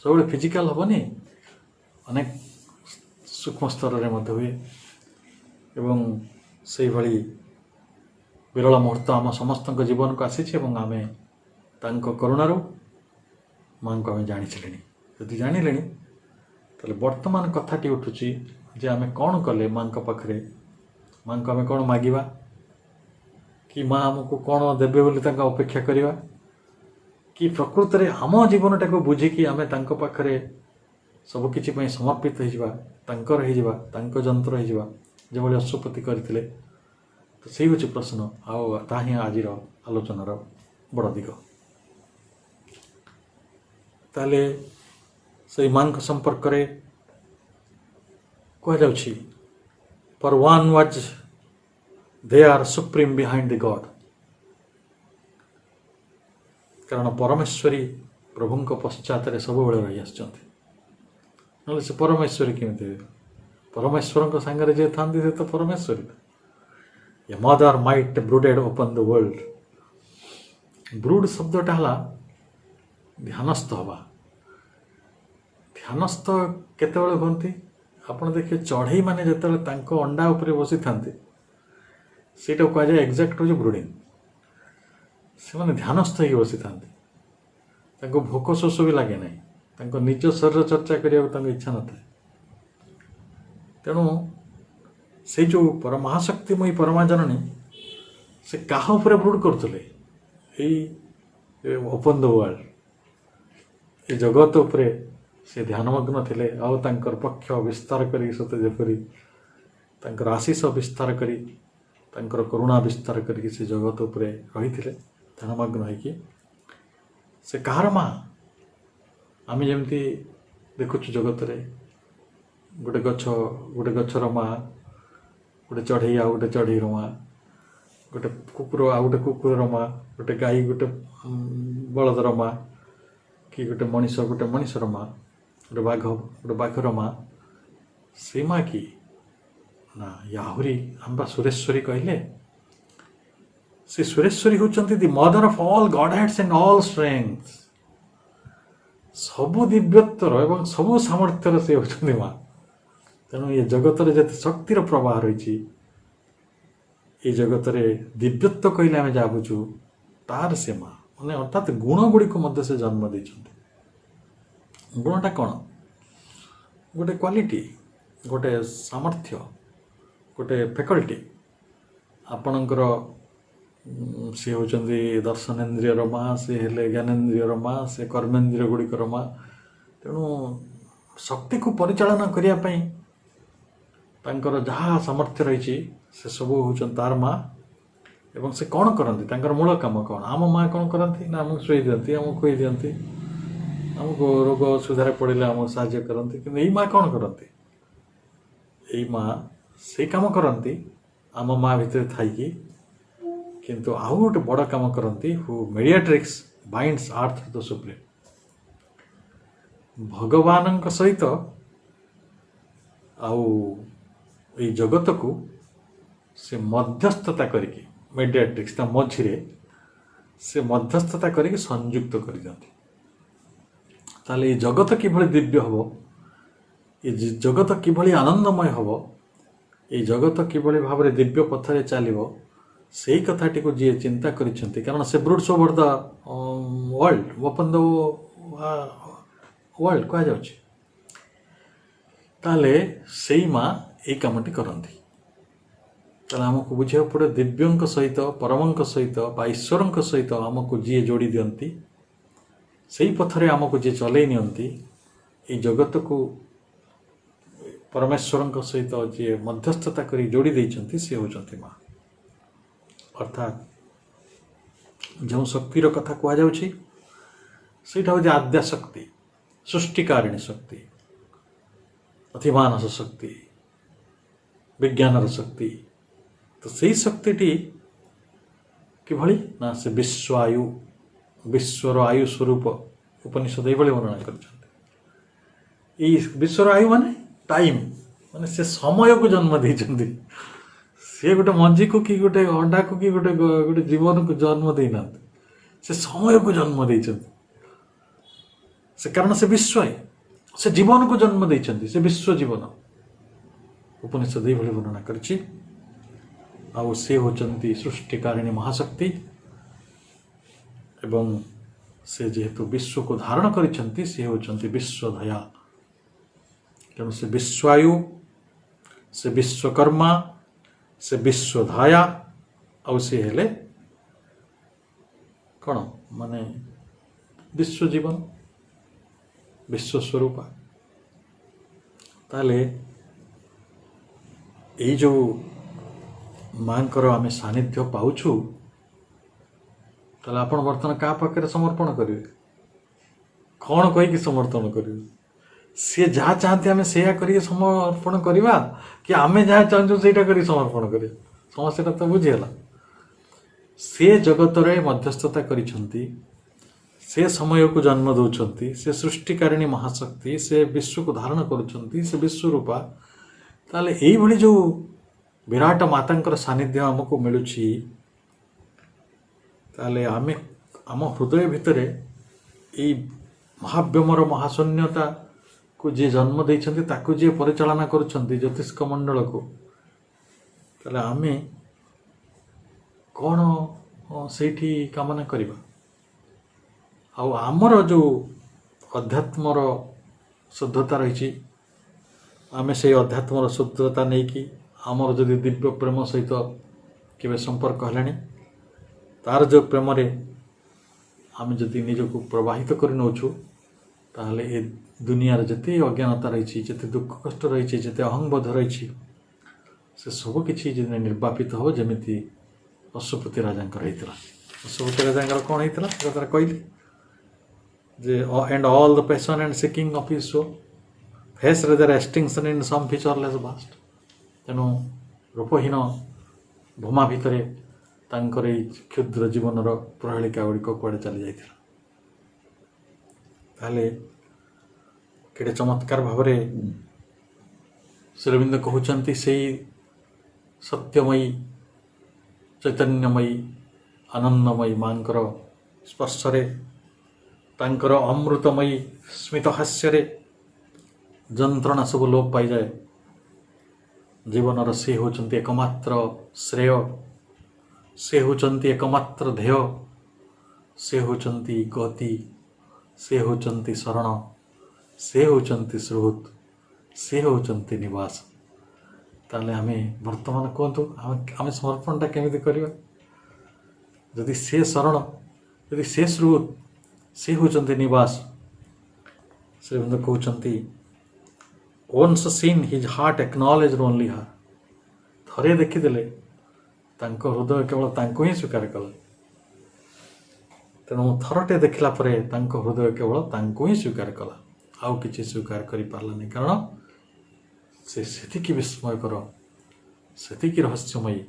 Speaker 5: सब फिजिकाल हेनी अनेक सूक्ष्म स्तर में हुए एवं से भली विरल मुहूर्त आम समस्त जीवन को आसी आम करुणार माँ को आम जानी जदि जानिले तो वर्तमान कथाटी उठुची जे आम कौन कले माँ पाखे माँ को आम कौन मागिबा कि माँ आमको कौन देवे बोली अपेक्षा करवा कि प्रकृत में आम जीवन टाक बुझिकी आम पाखे सबकिछि ପାଇଁ समर्पित ହେଇଯିବା तांकर ହେଇଯିବା तांक ଯନ୍ତ୍ର ହେଇଯିବା ଯେଭଳି ଅଶ୍ୱପତି କରିଥିଲେ। ତ ସେଇ ହେଉଛି ପ୍ରଶ୍ନ ଆଉ ତାହା ହିଁ ଆଜିର ଆଲୋଚନାର ବଡ଼ ଦିଗ। ତାହେଲେ ସେଇ ମାଙ୍କ ସମ୍ପର୍କରେ କୁହାଯାଉଛି for one was they are supreme behind the God। କାରଣ ପରମେଶ୍ୱରୀ ପ୍ରଭୁଙ୍କ ପଶ୍ଚାତରେ ସବୁବେଳେ ରହି ଆସିଛନ୍ତି। ନହେଲେ ସେ ପରମେଶ୍ୱରୀ କେମିତି ହେବେ? ପରମେଶ୍ୱରଙ୍କ ସାଙ୍ଗରେ ଯିଏ ଥାନ୍ତି ସେ ତ ପରମେଶ୍ୱରୀ। ଏ ମଦର ମାଇଟ୍ ବ୍ରୁଡେଡ୍ ଓପନ୍ ଦ ୱାର୍ଲଡ। ବ୍ରୁଡ୍ ଶବ୍ଦଟା ହେଲା ଧ୍ୟାନସ୍ଥ ହେବା। ଧ୍ୟାନସ୍ଥ କେତେବେଳେ ହୁଅନ୍ତି? ଆପଣ ଦେଖିବେ ଚଢ଼େଇ ମାନେ ଯେତେବେଳେ ତାଙ୍କ ଅଣ୍ଡା ଉପରେ ବସିଥାନ୍ତି ସେଇଟାକୁ କୁହାଯାଏ ଏକ୍ଜାକ୍ଟ ହେଉଛି ବ୍ରୁଡ଼ିଂ। ସେମାନେ ଧ୍ୟାନସ୍ଥ ହେଇକି ବସିଥାନ୍ତି, ତାଙ୍କୁ ଭୋକ ଶୋଷ ବି ଲାଗେ ନାହିଁ, ତାଙ୍କ ନିଜ ଶରୀର ଚର୍ଚ୍ଚା କରିବାକୁ ତାଙ୍କ ଇଚ୍ଛା ନଥାଏ। ତେଣୁ ସେଇ ଯେଉଁ ମହାଶକ୍ତିମୟୀ ପରମା ଜନନୀ ସେ କାହା ଉପରେ ବ୍ରୁଡ୍ କରୁଥିଲେ? ଏଇ ଓପନ୍ ଦ ୱାର୍ଲଡ, ଏ ଜଗତ ଉପରେ ସେ ଧ୍ୟାନମଗ୍ନ ଥିଲେ। ଆଉ ତାଙ୍କର ପକ୍ଷ ବିସ୍ତାର କରି ସତେ ଯେପରି ତାଙ୍କର ଆଶିଷ ବିସ୍ତାର କରି ତାଙ୍କର କରୁଣା ବିସ୍ତାର କରିକି ସେ ଜଗତ ଉପରେ ରହିଥିଲେ ଧ୍ୟାନମଗ୍ନ ହେଇକି। ସେ କାହାର ମା? ଆମେ ଯେମିତି ଦେଖୁଛୁ ଜଗତରେ ଗୋଟେ ଗଛର ମା, ଗୋଟେ ଚଢ଼େଇ ଆଉ ଗୋଟେ ଚଢ଼େଇର ମା, ଗୋଟେ କୁକୁର ଆଉ ଗୋଟେ କୁକୁରର ମା, ଗୋଟେ ଗାଈ ଗୋଟେ ବଳଦର ମା, କି ଗୋଟେ ମଣିଷ ଗୋଟେ ମଣିଷର ମା, ଗୋଟେ ବାଘ ଗୋଟେ ବାଘର ମା। ସେଇ ମା କି ନା ଆହୁରି ଆମ୍ବା ସୁରେଶ୍ୱରୀ କହିଲେ ସେ ସୁରେଶ୍ୱରୀ ହେଉଛନ୍ତି the mother of all godheads and all strength. ସବୁ ଦିବ୍ୟତ୍ୱର ଏବଂ ସବୁ ସାମର୍ଥ୍ୟର ସେ ହେଉଛନ୍ତି ମା। ତେଣୁ ଏ ଜଗତରେ ଯେତେ ଶକ୍ତିର ପ୍ରବାହ ରହିଛି, এই ଜଗତରେ ଦିବ୍ୟତ୍ୱ କହିଲେ ଆମେ ଯାହା ବୁଝୁ ତାର ସେ ମା, ମାନେ ଅର୍ଥାତ୍ ଗୁଣ ଗୁଡ଼ିକୁ ମଧ୍ୟ ସେ ଜନ୍ମ ଦେଇଛନ୍ତି। ଗୁଣଟା କ'ଣ? ଗୋଟେ କ୍ୱାଲିଟି, ଗୋଟେ ସାମର୍ଥ୍ୟ, ଗୋଟେ ଫ୍ୟାକଲ୍ଟି। ଆପଣଙ୍କର ସେ ହେଉଛନ୍ତି ଦର୍ଶନେନ୍ଦ୍ରିୟର ମା, ସେ ହେଲେ ଜ୍ଞାନେନ୍ଦ୍ରିୟର ମା, ସେ କର୍ମେନ୍ଦ୍ରିୟ ଗୁଡ଼ିକର ମା। ତେଣୁ ଶକ୍ତିକୁ ପରିଚାଳନା କରିବା ପାଇଁ ତାଙ୍କର ଯାହା ସାମର୍ଥ୍ୟ ରହିଛି ସେସବୁ ହେଉଛନ୍ତି ତାର ମା। ଏବଂ ସେ କ'ଣ କରନ୍ତି? ତାଙ୍କର ମୂଳ କାମ କ'ଣ? ଆମ ମା କ'ଣ କରନ୍ତି ନା ଆମକୁ ଶୋଇ ଦିଅନ୍ତି, ଆମକୁ ଖୁଆଇ ଦିଅନ୍ତି, ଆମକୁ ରୋଗ ଅସୁବିଧାରେ ପଡ଼ିଲେ ଆମକୁ ସାହାଯ୍ୟ କରନ୍ତି। କିନ୍ତୁ ଏଇ ମା କ'ଣ କରନ୍ତି? ଏଇ ମା ସେଇ କାମ କରନ୍ତି ଆମ ମା ଭିତରେ ଥାଇକି, କିନ୍ତୁ ଆଉ ଗୋଟେ ବଡ଼ କାମ କରନ୍ତି। ହୁ ମିଡ଼ିଆଟ୍ରିକ୍ସ ବାଇଣ୍ଡସ୍ ଆର୍ଥ ଦ ସୁପ୍ରିମ୍। ଭଗବାନଙ୍କ ସହିତ ଆଉ ଏଇ ଜଗତକୁ ସେ ମଧ୍ୟସ୍ଥତା କରିକି, ମିଡ଼ିଆଟ୍ରିକ୍ସ ତା ମଝିରେ ସେ ମଧ୍ୟସ୍ଥତା କରିକି ସଂଯୁକ୍ତ କରିଦିଅନ୍ତି। ତାହେଲେ ଏଇ ଜଗତ କିଭଳି ଦିବ୍ୟ ହେବ, ଏ ଜଗତ କିଭଳି ଆନନ୍ଦମୟ ହେବ, ଏଇ ଜଗତ କିଭଳି ଭାବରେ ଦିବ୍ୟ ପଥରେ ଚାଲିବ, ସେଇ କଥାଟିକୁ ଯିଏ ଚିନ୍ତା କରିଛନ୍ତି, କାରଣ ସେ broods over the world, open the world କୁହାଯାଉଛି। ତାହେଲେ ସେଇ ମା ଏଇ କାମଟି କରନ୍ତି। ତାହେଲେ ଆମକୁ ବୁଝିବାକୁ ପଡ଼ିବ ଦିବ୍ୟଙ୍କ ସହିତ, ପରମଙ୍କ ସହିତ ବା ଈଶ୍ୱରଙ୍କ ସହିତ ଆମକୁ ଯିଏ ଯୋଡ଼ି ଦିଅନ୍ତି, ସେଇ ପଥରେ ଆମକୁ ଯିଏ ଚଲେଇ ନିଅନ୍ତି, ଏଇ ଜଗତକୁ ପରମେଶ୍ୱରଙ୍କ ସହିତ ଯିଏ ମଧ୍ୟସ୍ଥତା କରି ଯୋଡ଼ି ଦେଇଛନ୍ତି, ସେ ହେଉଛନ୍ତି ମା। ଅର୍ଥାତ୍ ଯେଉଁ ଶକ୍ତିର କଥା କୁହାଯାଉଛି ସେଇଟା ହେଉଛି ଆଦ୍ୟା ଶକ୍ତି, ସୃଷ୍ଟିକାରିଣୀ ଶକ୍ତି, ଅତିମାନସ ଶକ୍ତି, ବିଜ୍ଞାନର ଶକ୍ତି। ତ ସେଇ ଶକ୍ତିଟି କିଭଳି ନା ସେ ବିଶ୍ୱ ଆୟୁ, ବିଶ୍ୱର ଆୟୁ ସ୍ୱରୂପ ଉପନିଷଦ ଏଇଭଳି ବର୍ଣ୍ଣନା କରିଛନ୍ତି। ଏଇ ବିଶ୍ୱର ଆୟୁ ମାନେ ଟାଇମ୍, ମାନେ ସେ ସମୟକୁ ଜନ୍ମ ଦେଇଛନ୍ତି। ସେ ଗୋଟେ ମଞ୍ଜିକୁ କି ଗୋଟେ ଅଣ୍ଡାକୁ କି ଗୋଟେ ଜୀବନକୁ ଜନ୍ମ ଦେଇନାହାନ୍ତି, ସେ ସମୟକୁ ଜନ୍ମ ଦେଇଛନ୍ତି। ସେ କାରଣ ସେ ବିଶ୍ୱ, ସେ ଜୀବନକୁ ଜନ୍ମ ଦେଇଛନ୍ତି, ସେ ବିଶ୍ୱ ଜୀବନ ଉପନିଷଦ ଏଇଭଳି ବର୍ଣ୍ଣନା କରିଛି। ଆଉ ସେ ହେଉଛନ୍ତି ସୃଷ୍ଟିକାରିଣୀ ମହାଶକ୍ତି। ଏବଂ ସେ ଯେହେତୁ ବିଶ୍ୱକୁ ଧାରଣ କରିଛନ୍ତି, ସେ ହେଉଛନ୍ତି ବିଶ୍ୱଧୟା। ତେଣୁ ସେ ବିଶ୍ୱଆୟୁ, ସେ ବିଶ୍ୱକର୍ମା, ସେ ବିଶ୍ୱଧାୟା, ଆଉ ସେ ହେଲେ କ'ଣ ମାନେ ବିଶ୍ୱ ଜୀବନ, ବିଶ୍ୱସ୍ୱରୂପା। ताले एई जो मांकर आमे सानिध्य पाउछु ताले आपण वर्तमान का पाखरे समर्पण करिवे कौन कहीकि समर्पण करिवे सी जहाँ चाहते आम से समर्पण करवा कि आम जहाँ चाहूँ से समर्पण कर समस्या तो बुझीगला से जगत मध्यस्थता करिछंती से समय को जन्म दौरान से सृष्टिकारिणी महाशक्ति से विश्व को धारण करुछंती से विश्वरूपा ताले एई भली जो विराट मातांकर सानिध्य आमको मिलुछि ताले आमे आम हृदय भितरे एई महाव्योमर महाशून्यता को जे जन्म देइछंती ताकू जे परिचालना करुछंती ज्योतिष्क मंडल को ताले आमे कौन सेठी कामना करिबा आउ आमर जो अध्यात्मर शुद्धता रही आमे से अध्यात्मर शुद्धता नहीं कि आमर जदि दिव्य प्रेम सहित केवे संपर्क हेलानी तार जो प्रेम रे आमे जदि निजको प्रवाहित कर नौछु ताहले ए दुनियार जते अज्ञानता रही जिते दुख कष्ट रही जिते अहंगबोध रही से सब किसी निर्वापित हो जमीती अश्वपति राजा अश्वपति राजा कौन होता कहली जे and all the passion and seeking of his soul face rather extinction in some featureless vast तेणु रूपहीन भूमा भितर तांकर क्षुद्र जीवन प्रहेलिका गुड़िक कुआड़े चली जाइथिला ताले केड़े चमत्कार भाव श्रीरविंद कहते से सत्यमयी चैतन्यमयी आनंदमयी मांकर स्पर्शरे तांकर अमृतमयी स्मित हास्यरे जंत्रणा सब लोप पाई जाए जीवन से होचंती एकमात्र श्रेय से होचंती एकमात्र ध्येय से होचंती गति से होचंती शरण से होचंती स्रोत से होचंती निवास ताले आमे वर्तमान कहतु आमे समर्पणटा केमिति करिबा जदि से शरण यदि से स्रोत से होचंती निवास श्रीबंद कहते once seen his heart acknowledge only her थरे देखीदेले तांको हृदय केवल तांको ही स्वीकार कला तेणु थरटे देखला परे तांको हृदय केवल तांको ही स्वीकार कला आउ किछि स्वीकार करि पारलानी कारण से सेतिकी विस्मयकर सेतिकी रहस्यमयी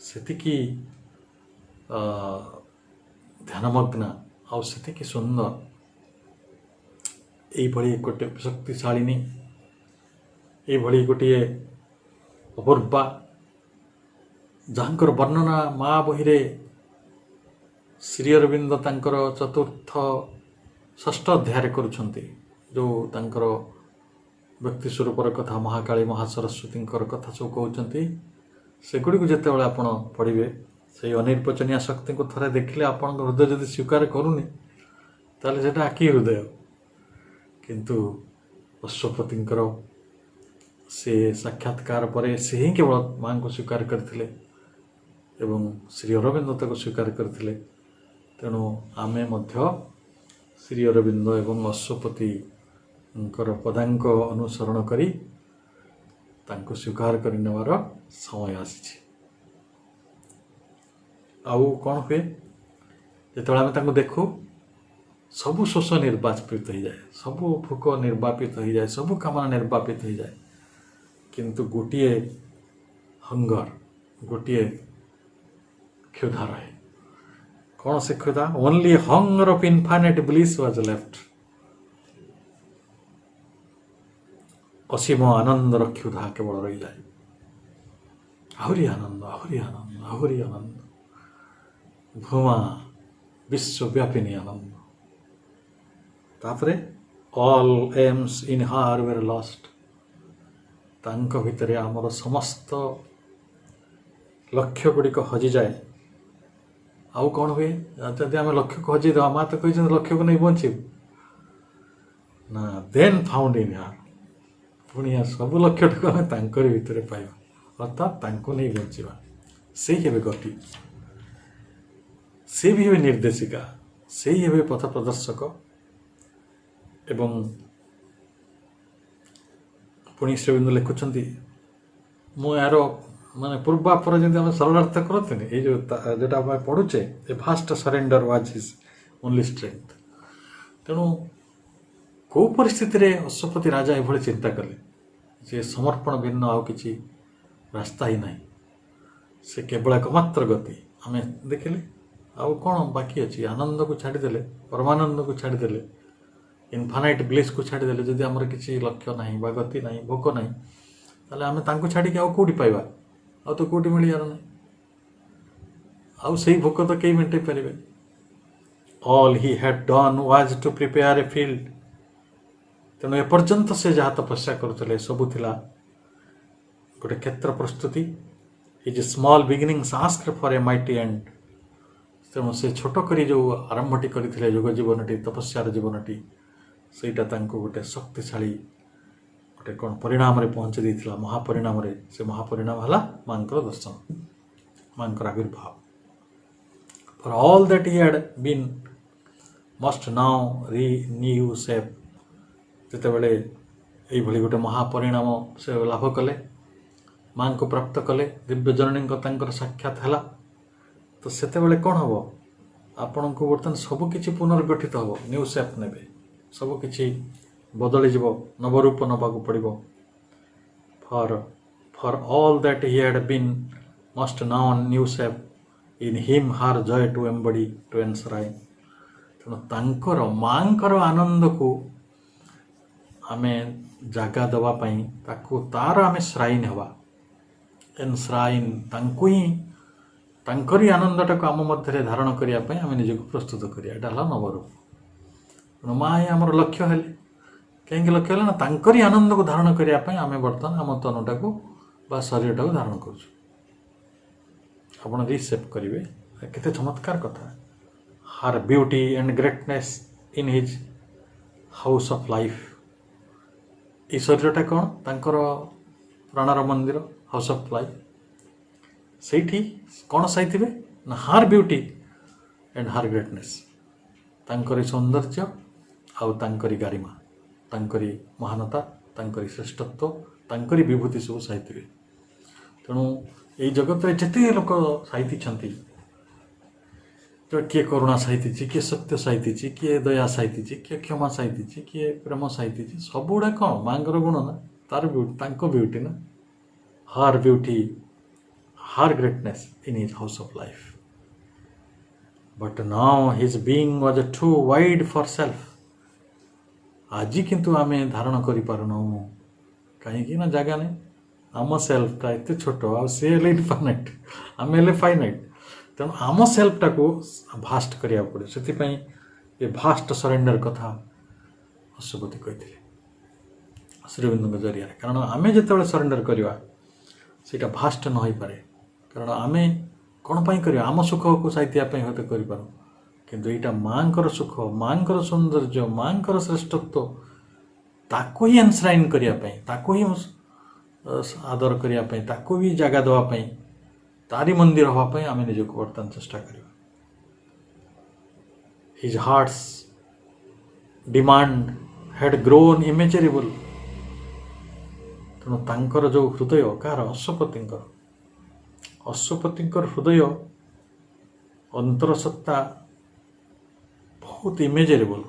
Speaker 5: सेतिकी ध्यानमग्ना आउ सेतिकी सुंदर यही गोटे शक्तिशालिनी यही गोटे अपूर्वा जहाँकर वर्णना माँ बही श्री अरविंद तांकर चतुर्थ षष्ठ अध्याय करुछंती जो तांकर व्यक्ति स्वरूपर कथा महाकाली महासरस्वती कथा सब कहते सेगुड़ी को जिते आपण पढ़े से अनिर्वचनीय शक्ति को थरे देखले आपण हृदय जदि स्वीकार करूनी ताले सेटा आखि हृदय किंतु अश्वपति से साक्षात्कार पर से ही केवल माँ को स्वीकार करते एवं श्री अरविंद को स्वीकार करते तेणु आमे मध्य श्री अरविंद एवं अश्वपति पदांक अनुसरण करी तांको स्वीकार कर नेवार समय आसी आउ कौन हुए जो आम तांको देखू सबु शोष निर्वापित हो जाए सबु भोक निर्वापित हो जाए सबु कामना निर्वापित हो जाए किंतु गोटे हंगर गोटे क्षुधा रहे कौन से क्षुधा only hunger of infinite bliss was left असीम आनंदर क्षुधा केवल रही जाए आहरी आनंद आहरी आनंद आहरी आनंद भूमा विश्वव्यापिनी आनंद तापरे ऑल एम्स इन हार वेर लॉस्ट तांको भितरे आमर समस्त लक्ष्य गुड़िक हजि जाए आउ कौन हुए जदि आम लक्ष्य को हजि देवा माँ तो कही लक्ष्य को नहीं बचीबू ना देन फाउंड इन हार पुणी सब लक्ष्य टाक आम तांकरी भितर पाइबा अर्थात तांको नहीं बचीबा से ही गति से भी हे निर्देशिका से ही हे पथ प्रदर्शक एवं पुणी श्रीबिंदु लिखुंट मु यार माने पूर्वापर जमी आम सरलार्थ करते ये जोटा आम पढ़ुचे a vast surrender was his only strength. तेणु कौ परिस्थिति अश्वपति राजा ये चिंता कले जे समर्पण भिन्न आउ किसी रास्ता ही ना से केवल एकमात्र गति आम देखिले आउ कौन बाकी अच्छी आनंद को छाड़देले परमानंद को छाड़देले इनफानाइट ब्लिस को छाड़देले जदि आमर किसी लक्ष्य ना बा गति ना भोक ना ताले आम तांको छाड़ी आउ कौटी पाइबा आउ तो कौटी मिल यार ना आउ सही भोक तो कई मेंटे पारे। All he had done was to prepare a field. तेणु एपर्यंत से जहाँ तपस्या करुले सबू थिला गोटे क्षेत्र प्रस्तुति his small beginnings asked for a mighty and. तेणु से छोट करी जो आरंभटी करते योग जीवनटी तपस्यार जीवनटी सेटा तांको गोटे शक्तिशाली गोटे कौन परिणाम रे पहुँचे देइथिला महापरिणाम रे से महापरिणाम हला मांकर दर्शन मांकर आविर्भाव। For all that he had been must now renew self. जितेबले ये गोटे महापरिणाम से लाभ कले माँ को प्राप्त कले दिव्य जननी साक्षात है तो सेतेबले कौन हम आपण को बर्तमान सबकि पुनर्गठित हम न्यू सेप ने सबकि बदली जीव नवरूप नवाक पड़ो। For for all that he had been must now new shape in him her joy to एम्बडी to एनसराइन। तेणु तांकर मांकर आनंद को आमे जगह दवापाई ताकू तार आमे श्राइन हवा एनश्राइन तांको ही तांकरी आनंदटा को आम मध्य धारण करने आम निजक प्रस्तुत करिया एटा हला नवरूप। तेणु माँ ही आमर लक्ष्य है कहीं लक्ष्य है ना तांकरी आनंद को धारण करने आम बर्तमान आम तनुटा को बा शरीर टाक धारण करुँ आप रिसेप करेंगे केते चमत्कार कथा। हार beauty and greatness in his house of life. ये शरीरटा कौन तांकर प्राणर मंदिर हाउस ऑफ लाइफ से कौन साइथे ना हार ब्यूटी एंड हार ग्रेटनेस तांकरी सौंदर्य आउ तांकरी गारिमा तांकरी महानता तांकरी श्रेष्ठत्व तांकरी विभूति सब साइथे। तेणु ये जगत में जिते लोक साइती तो किए करुणा साइती किए सत्य साइती किए दया साइती किए क्षमा साइती किए प्रेम साइती सब गुड़ा कौन मांगर गुण ना तार ब्यूटी तांको ब्यूटी ना her beauty her greatness in his house of life. But now his being was too wide for self. आज किंतु आमे धारण करि पारुना कहीं ना जगह नहीं आम सेल्फटा एत छोट आ सी इनफाइनाइट आम हेल्ले फाइनाइट। तेणु आम सेल्फटा को भास्ट करिया पड़े से ये भास्ट सरेंडर कथा अश्वपति कहते श्रीबिंदु जरिया कारण आम जो सरेंडर करवा सीटा भास्ट न हो पारे कारण आम कौन पाई कर आम सुख को साइथियापी हते करूँ किंतु यहाँ माँ सुख माँ सौंदर्य माँ श्रेष्ठत्व ताको ही एनश्राइन करने ही आदर करने ताको भी जगह देवाई तारी मंदिर हाँपाई आम निजक बर्तमान चेष्टा करवा। His hearts demand had grown immeasurable. तेणु तांकर जो हृदय कार अश्वपतिंकर हृदय अंतरसत्ता बहुत इमेजरेबल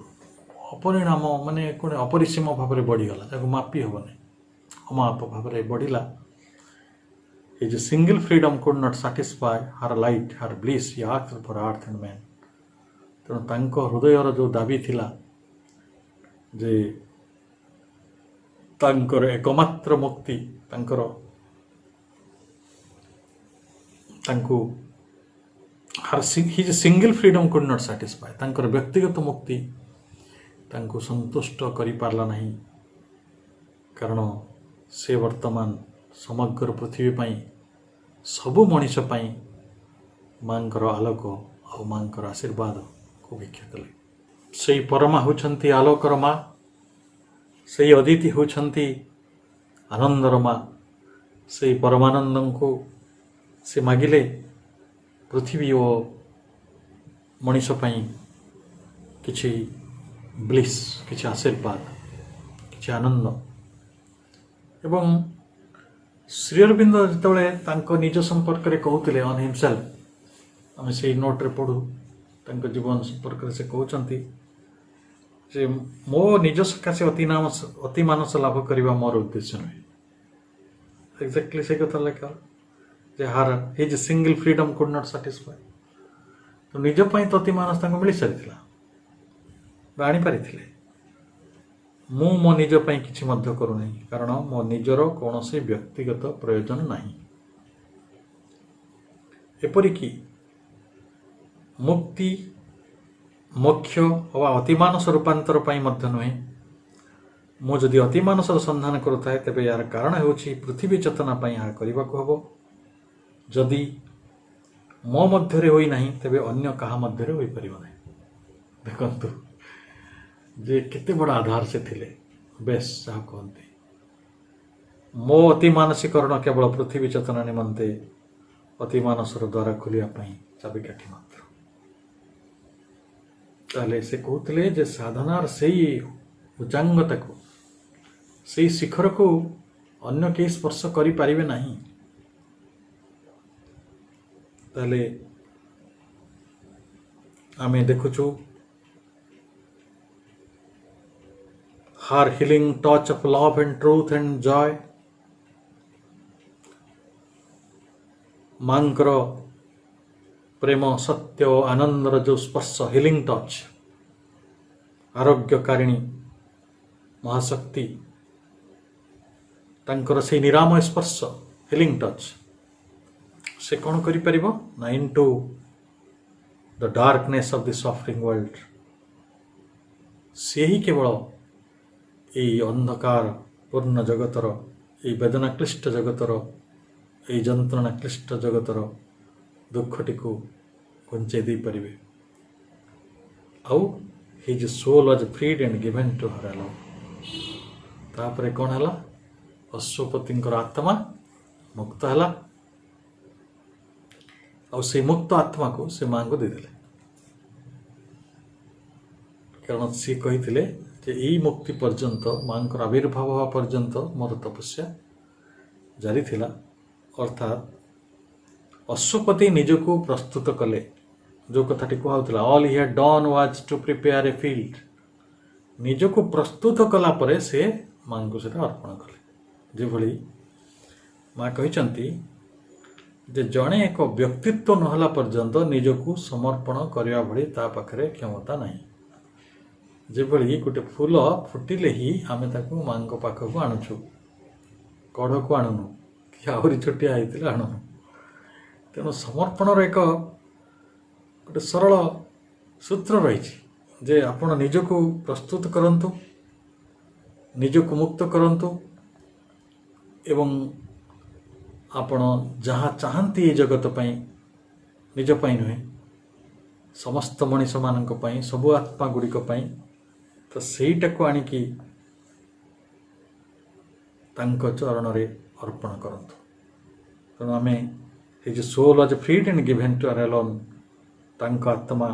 Speaker 5: अपरिणाम माने कौन अपरिसीम भाव में बढ़ीगला जहाँ मापी हेनी अमाप भाव में बढ़ला। His single freedom could not satisfy her light her bliss he asked for earth and man. तेणु तांको हृदयर जो दाबी थिला जे तांकर एकमात्र मुक्ति तांकर तांको her his single freedom could not satisfy तांकर व्यक्तिगत मुक्ति तांको संतुष्ट करि पारला नहीं कारण से वर्तमान समग्र पृथ्वी पाई सबु मनीष पाई मांकर आलोक और मांकर आशीर्वाद को भिक्षा कले। से परमा होछंती आलोकर माँ से अदिति होछंती आनंदर माँ से परमानंद को से मागिले पृथ्वी और मनीष पाई किछि ब्लिस किछि आशीर्वाद किछि आनंद ଏବଂ ଶ୍ରୀ ଅରବିନ୍ଦ ଯେତେବେଳେ ତାଙ୍କ ନିଜ ସମ୍ପର୍କରେ କହୁଥିଲେ ଅନ୍ ହିମସେଲ୍ଫ, ଆମେ ସେଇ ନୋଟ୍ରେ ପଢ଼ୁ ତାଙ୍କ ଜୀବନ ସମ୍ପର୍କରେ ସେ କହୁଛନ୍ତି ଯେ ମୋ ନିଜ ସକାଶେ ଅତି ମାନସ ଲାଭ କରିବା ମୋର ଉଦ୍ଦେଶ୍ୟ ନୁହେଁ। ଏକ୍ଜାକ୍ଟଲି ସେ କଥା ଲେଖା ଯେ his single freedom could not satisfy. ତ ନିଜ ପାଇଁ ତ ଅତି ମାନସ ତାଙ୍କୁ ମିଳିସାରିଥିଲା ବା ଆଣିପାରିଥିଲେ। ମୁଁ ମୋ ନିଜ ପାଇଁ କିଛି ମଧ୍ୟ କରୁନାହିଁ, କାରଣ ମୋ ନିଜର କୌଣସି ବ୍ୟକ୍ତିଗତ ପ୍ରୟୋଜନ ନାହିଁ। ଏପରିକି ମୁକ୍ତି, ମୋକ୍ଷ ଅବା ଅତିମାନସ ରୂପାନ୍ତର ପାଇଁ ମଧ୍ୟ ନୁହେଁ। ମୁଁ ଯଦି ଅତିମାନସର ସନ୍ଧାନ କରୁଥାଏ ତେବେ ଏହାର କାରଣ ହେଉଛି ପୃଥିବୀ ଚେତନା ପାଇଁ ଏହା କରିବାକୁ ହେବ। ଯଦି ମୋ ମଧ୍ୟରେ ହୋଇନାହିଁ ତେବେ ଅନ୍ୟ କାହା ମଧ୍ୟରେ ହୋଇପାରିବ ନାହିଁ। ଦେଖନ୍ତୁ ଯେ କେତେ ବଡ଼ ଆଧାର ସେ ଥିଲେ। ବେଶ ଯାହା କହନ୍ତି, ମୋ ଅତିମାନସୀକରଣ କେବଳ ପୃଥିବୀ ଚେତନା ନିମନ୍ତେ ଅତିମାନସର ଦ୍ୱାର ଖୋଲିବା ପାଇଁ ଚାବିକାଠି ମାତ୍ର। ତାହେଲେ ସେ କହୁଥିଲେ ଯେ ସାଧନାର ସେଇ ଉଚ୍ଚାଙ୍ଗତାକୁ, ସେଇ ଶିଖରକୁ ଅନ୍ୟ କେହି ସ୍ପର୍ଶ କରିପାରିବେ ନାହିଁ। ତାହେଲେ ଆମେ ଦେଖୁଛୁ her healing touch of love and truth and joy, ମାଙ୍କର ପ୍ରେମ, ସତ୍ୟ ଓ ଆନନ୍ଦର ଯେଉଁ ସ୍ପର୍ଶ, ହିଲିଂ ଟଚ୍, ଆରୋଗ୍ୟକାରିଣୀ ମହାଶକ୍ତି, ତାଙ୍କର ସେଇ ନିରାମୟ ସ୍ପର୍ଶ, ହିଲିଂ ଟଚ୍, ସେ କ'ଣ କରିପାରିବ ନା into the darkness of the suffering world, ସେ ହିଁ କେବଳ ଏହି ଅନ୍ଧକାର ପୂର୍ଣ୍ଣ ଜଗତର, ଏହି ବେଦନା କ୍ଲିଷ୍ଟ ଜଗତର, ଏହି ଯନ୍ତ୍ରଣା କ୍ଲିଷ୍ଟ ଜଗତର ଦୁଃଖଟିକୁ ଘୁଞ୍ଚେଇ ଦେଇପାରିବେ। ଆଉ his soul was freed and given to her alone. ତାପରେ କ'ଣ ହେଲା? ଅଶ୍ୱପତିଙ୍କର ଆତ୍ମା ମୁକ୍ତ ହେଲା, ଆଉ ସେଇ ମୁକ୍ତ ଆତ୍ମାକୁ ସେ ମାଙ୍କୁ ଦେଇଦେଲେ। କାରଣ ସିଏ କହିଥିଲେ ଯେ ଏଇ ମୁକ୍ତି ପର୍ଯ୍ୟନ୍ତ, ମାଙ୍କର ଆବିର୍ଭାବ ହେବା ପର୍ଯ୍ୟନ୍ତ ମୋର ତପସ୍ୟା ଜାରି ଥିଲା। ଅର୍ଥାତ୍ ଅଶ୍ୱପତି ନିଜକୁ ପ୍ରସ୍ତୁତ କଲେ। ଯେଉଁ କଥାଟି କୁହାଉଥିଲା, all he had done was to prepare a field. ନିଜକୁ ପ୍ରସ୍ତୁତ କଲା ପରେ ସେ ମାଙ୍କୁ ସେଟା ଅର୍ପଣ କଲେ। ଯେଭଳି ମା କହିଛନ୍ତି ଯେ ଜଣେ ଏକ ବ୍ୟକ୍ତିତ୍ୱ ନହେଲା ପର୍ଯ୍ୟନ୍ତ ନିଜକୁ ସମର୍ପଣ କରିବା ଭଳି ତା ପାଖରେ କ୍ଷମତା ନାହିଁ। ଯେଭଳି ଗୋଟେ ଫୁଲ ଫୁଟିଲେ ହିଁ ଆମେ ତାକୁ ମାଙ୍କ ପାଖକୁ ଆଣୁଛୁ, କଢ଼କୁ ଆଣୁନୁ, କି ଆହୁରି ଛୋଟିଆ ହେଇଥିଲେ ଆଣୁନୁ। ତେଣୁ ସମର୍ପଣର ଗୋଟେ ସରଳ ସୂତ୍ର ରହିଛି ଯେ ଆପଣ ନିଜକୁ ପ୍ରସ୍ତୁତ କରନ୍ତୁ, ନିଜକୁ ମୁକ୍ତ କରନ୍ତୁ, ଏବଂ ଆପଣ ଯାହା ଚାହାନ୍ତି ଏ ଜଗତ ପାଇଁ, ନିଜ ପାଇଁ ନୁହେଁ, ସମସ୍ତ ମଣିଷମାନଙ୍କ ପାଇଁ, ସବୁ ଆତ୍ମା ଗୁଡ଼ିକ ପାଇଁ, ତ ସେଇଟାକୁ ଆଣିକି ତାଙ୍କ ଚରଣରେ ଅର୍ପଣ କରନ୍ତୁ। ତେଣୁ ଆମେ his soul was freed and given to her alone, ତାଙ୍କ ଆତ୍ମା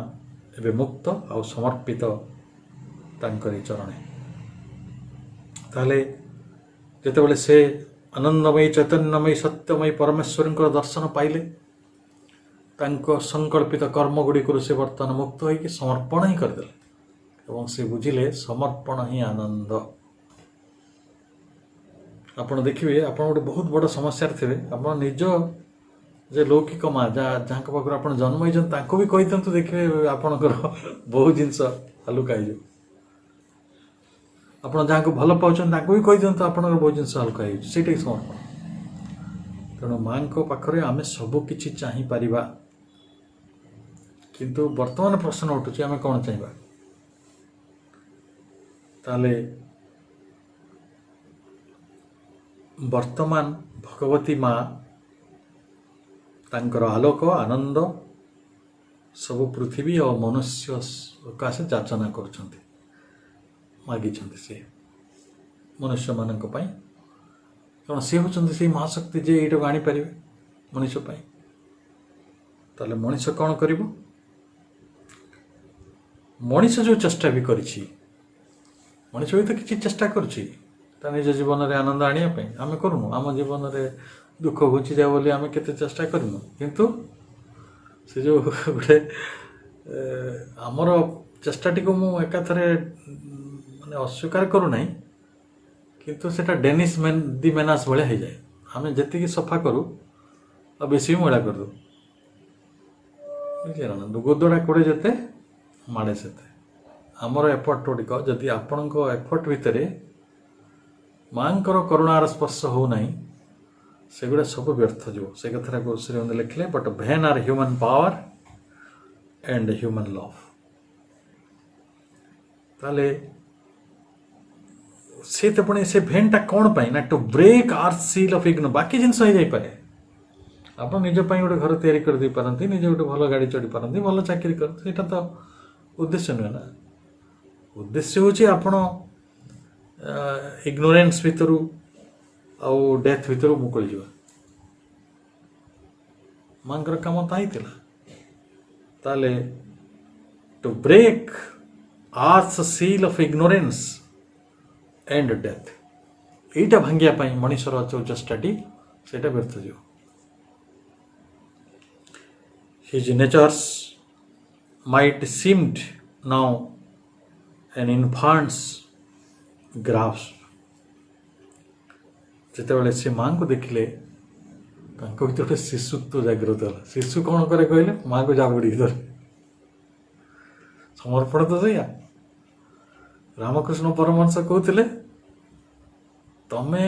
Speaker 5: ଏବେ ମୁକ୍ତ ଆଉ ସମର୍ପିତ ତାଙ୍କରି ଚରଣେ। ତାହେଲେ ଯେତେବେଳେ ସେ ଆନନ୍ଦମୟୀ, ଚୈତନ୍ୟମୟୀ, ସତ୍ୟମୟୀ ପରମେଶ୍ୱରଙ୍କର ଦର୍ଶନ ପାଇଲେ, ତାଙ୍କ ସଂକଳ୍ପିତ କର୍ମ ଗୁଡ଼ିକରୁ ସେ ବର୍ତ୍ତମାନ ମୁକ୍ତ ହୋଇକି ସମର୍ପଣ ହିଁ କରିଦେଲେ। ଏବଂ ସେ ବୁଝିଲେ ସମର୍ପଣ ହିଁ ଆନନ୍ଦ। ଆପଣ ଦେଖିବେ, ଆପଣ ଗୋଟେ ବହୁତ ବଡ଼ ସମସ୍ୟାରେ ଥିବେ, ଆପଣ ନିଜ ଯେ ଲୌକିକ ମା ଯାହାଙ୍କ ପାଖରୁ ଆପଣ ଜନ୍ମ ହେଇଛନ୍ତି ତାଙ୍କୁ ବି କହିଦିଅନ୍ତୁ, ଦେଖିବେ ଆପଣଙ୍କର ବହୁ ଜିନିଷ ହାଲୁକା ହେଇଯିବ। ଆପଣ ଯାହାକୁ ଭଲ ପାଉଛନ୍ତି ତାଙ୍କୁ ବି କହିଦିଅନ୍ତୁ, ଆପଣଙ୍କର ବହୁତ ଜିନିଷ ହାଲୁକା ହେଇଯାଉଛି। ସେଇଟା ହିଁ ସମର୍ପଣ। ତେଣୁ ମାଙ୍କ ପାଖରେ ଆମେ ସବୁ କିଛି ଚାହିଁପାରିବା, କିନ୍ତୁ ବର୍ତ୍ତମାନ ପ୍ରଶ୍ନ ଉଠୁଛି ଆମେ କ'ଣ ଚାହିଁବା? ତାହେଲେ ବର୍ତ୍ତମାନ ଭଗବତୀ ମା ତାଙ୍କର ଆଲୋକ, ଆନନ୍ଦ ସବୁ ପୃଥିବୀ ଓ ମନୁଷ୍ୟ ସକାଶେ ଯାଚନା କରୁଛନ୍ତି, ମାଗିଛନ୍ତି ସେ ମନୁଷ୍ୟମାନଙ୍କ ପାଇଁ। କାରଣ ସେ ହେଉଛନ୍ତି ସେଇ ମହାଶକ୍ତି ଯେ ଏଇଟାକୁ ଆଣିପାରିବେ ମଣିଷ ପାଇଁ। ତାହେଲେ ମଣିଷ କ'ଣ କରିବ? ମଣିଷ ଯେଉଁ ଚେଷ୍ଟା ବି କରିଛି, ମଣିଷ ବି ତ କିଛି ଚେଷ୍ଟା କରୁଛି, ତା ନିଜ ଜୀବନରେ ଆନନ୍ଦ ଆଣିବା ପାଇଁ ଆମେ କରୁନୁ। ଆମ ଜୀବନରେ ଦୁଃଖ ଘୁଞ୍ଚିଯାଉ ବୋଲି ଆମେ କେତେ ଚେଷ୍ଟା କରିନୁ, କିନ୍ତୁ ସେ ଯେଉଁ ଗୋଟେ ଆମର ଚେଷ୍ଟାଟିକୁ ମୁଁ ଏକାଥରେ ମାନେ ଅସ୍ୱୀକାର କରୁନାହିଁ, କିନ୍ତୁ ସେଟା ଡେନିସ୍ ଦି ମେନାସ୍ ଭଳିଆ ହେଇଯାଏ। ଆମେ ଯେତିକି ସଫା କରୁ ଆଉ ବେଶୀ ବି ମଇଳା କରିଦେଉ, ବୁଝିଲ ନା। ଗୋଦଡ଼ା କୋଡ଼େ ଯେତେ ମାଡ଼େ ସେତେ। ଆମର ଏଫର୍ଟ ଗୁଡ଼ିକ ଯଦି ଆପଣଙ୍କ ଏଫର୍ଟ ଭିତରେ ମାଙ୍କର କରୁଣାର ସ୍ପର୍ଶ ହେଉନାହିଁ, ସେଗୁଡ଼ା ସବୁ ବ୍ୟର୍ଥ ଯିବ। ସେ କଥାଟାକୁ ଶ୍ରୀମନ୍ଦ ଲେଖିଲେ, but when are human power and human love. ତାହେଲେ ସେ ତ ପୁଣି ସେ ଭେନ୍ଟା କ'ଣ ପାଇଁ ନା, to break our seal of ignore. ବାକି ଜିନିଷ ହେଇଯାଇପାରେ, ଆପଣ ନିଜ ପାଇଁ ଗୋଟେ ଘର ତିଆରି କରିଦେଇପାରନ୍ତି, ନିଜେ ଗୋଟେ ଭଲ ଗାଡ଼ି ଚଢ଼ିପାରନ୍ତି, ଭଲ ଚାକିରି କରନ୍ତି, ସେଇଟା ତ ଉଦ୍ଦେଶ୍ୟ ନୁହେଁ ନା। ଉଦ୍ଦେଶ୍ୟ ହେଉଛି ଆପଣ ଇଗ୍ନୋରେନ୍ସ ଭିତରୁ ଆଉ ଡେଥ୍ ଭିତରୁ ମୁକୁଳିଯିବା। ମାଙ୍କର କାମ ତାହା ହିଁ ଥିଲା। ତାହେଲେ to break earth's seal of ignorance and death, ଏଇଟା ଭାଙ୍ଗିବା ପାଇଁ ମଣିଷର ଯେଉଁ ଚେଷ୍ଟାଟି ସେଇଟା ବ୍ୟର୍ଥ ଯିବ। His natures might seemed now an infant's grasp। ଯେତେବେଳେ ସେ ମାଙ୍କୁ ଦେଖିଲେ ତାଙ୍କ ଭିତରେ ଗୋଟେ ଶିଶୁତ୍ୱ ଜାଗ୍ରତ ହେଲା। ଶିଶୁ କ'ଣ କରେ କହିଲେ? ମାଙ୍କୁ ଜାବୁଡ଼ିକି ଧରେ। ସମର୍ପଣ ତ ସେଇଆ। ରାମକୃଷ୍ଣ ପରମହଂସ କହୁଥିଲେ, ତମେ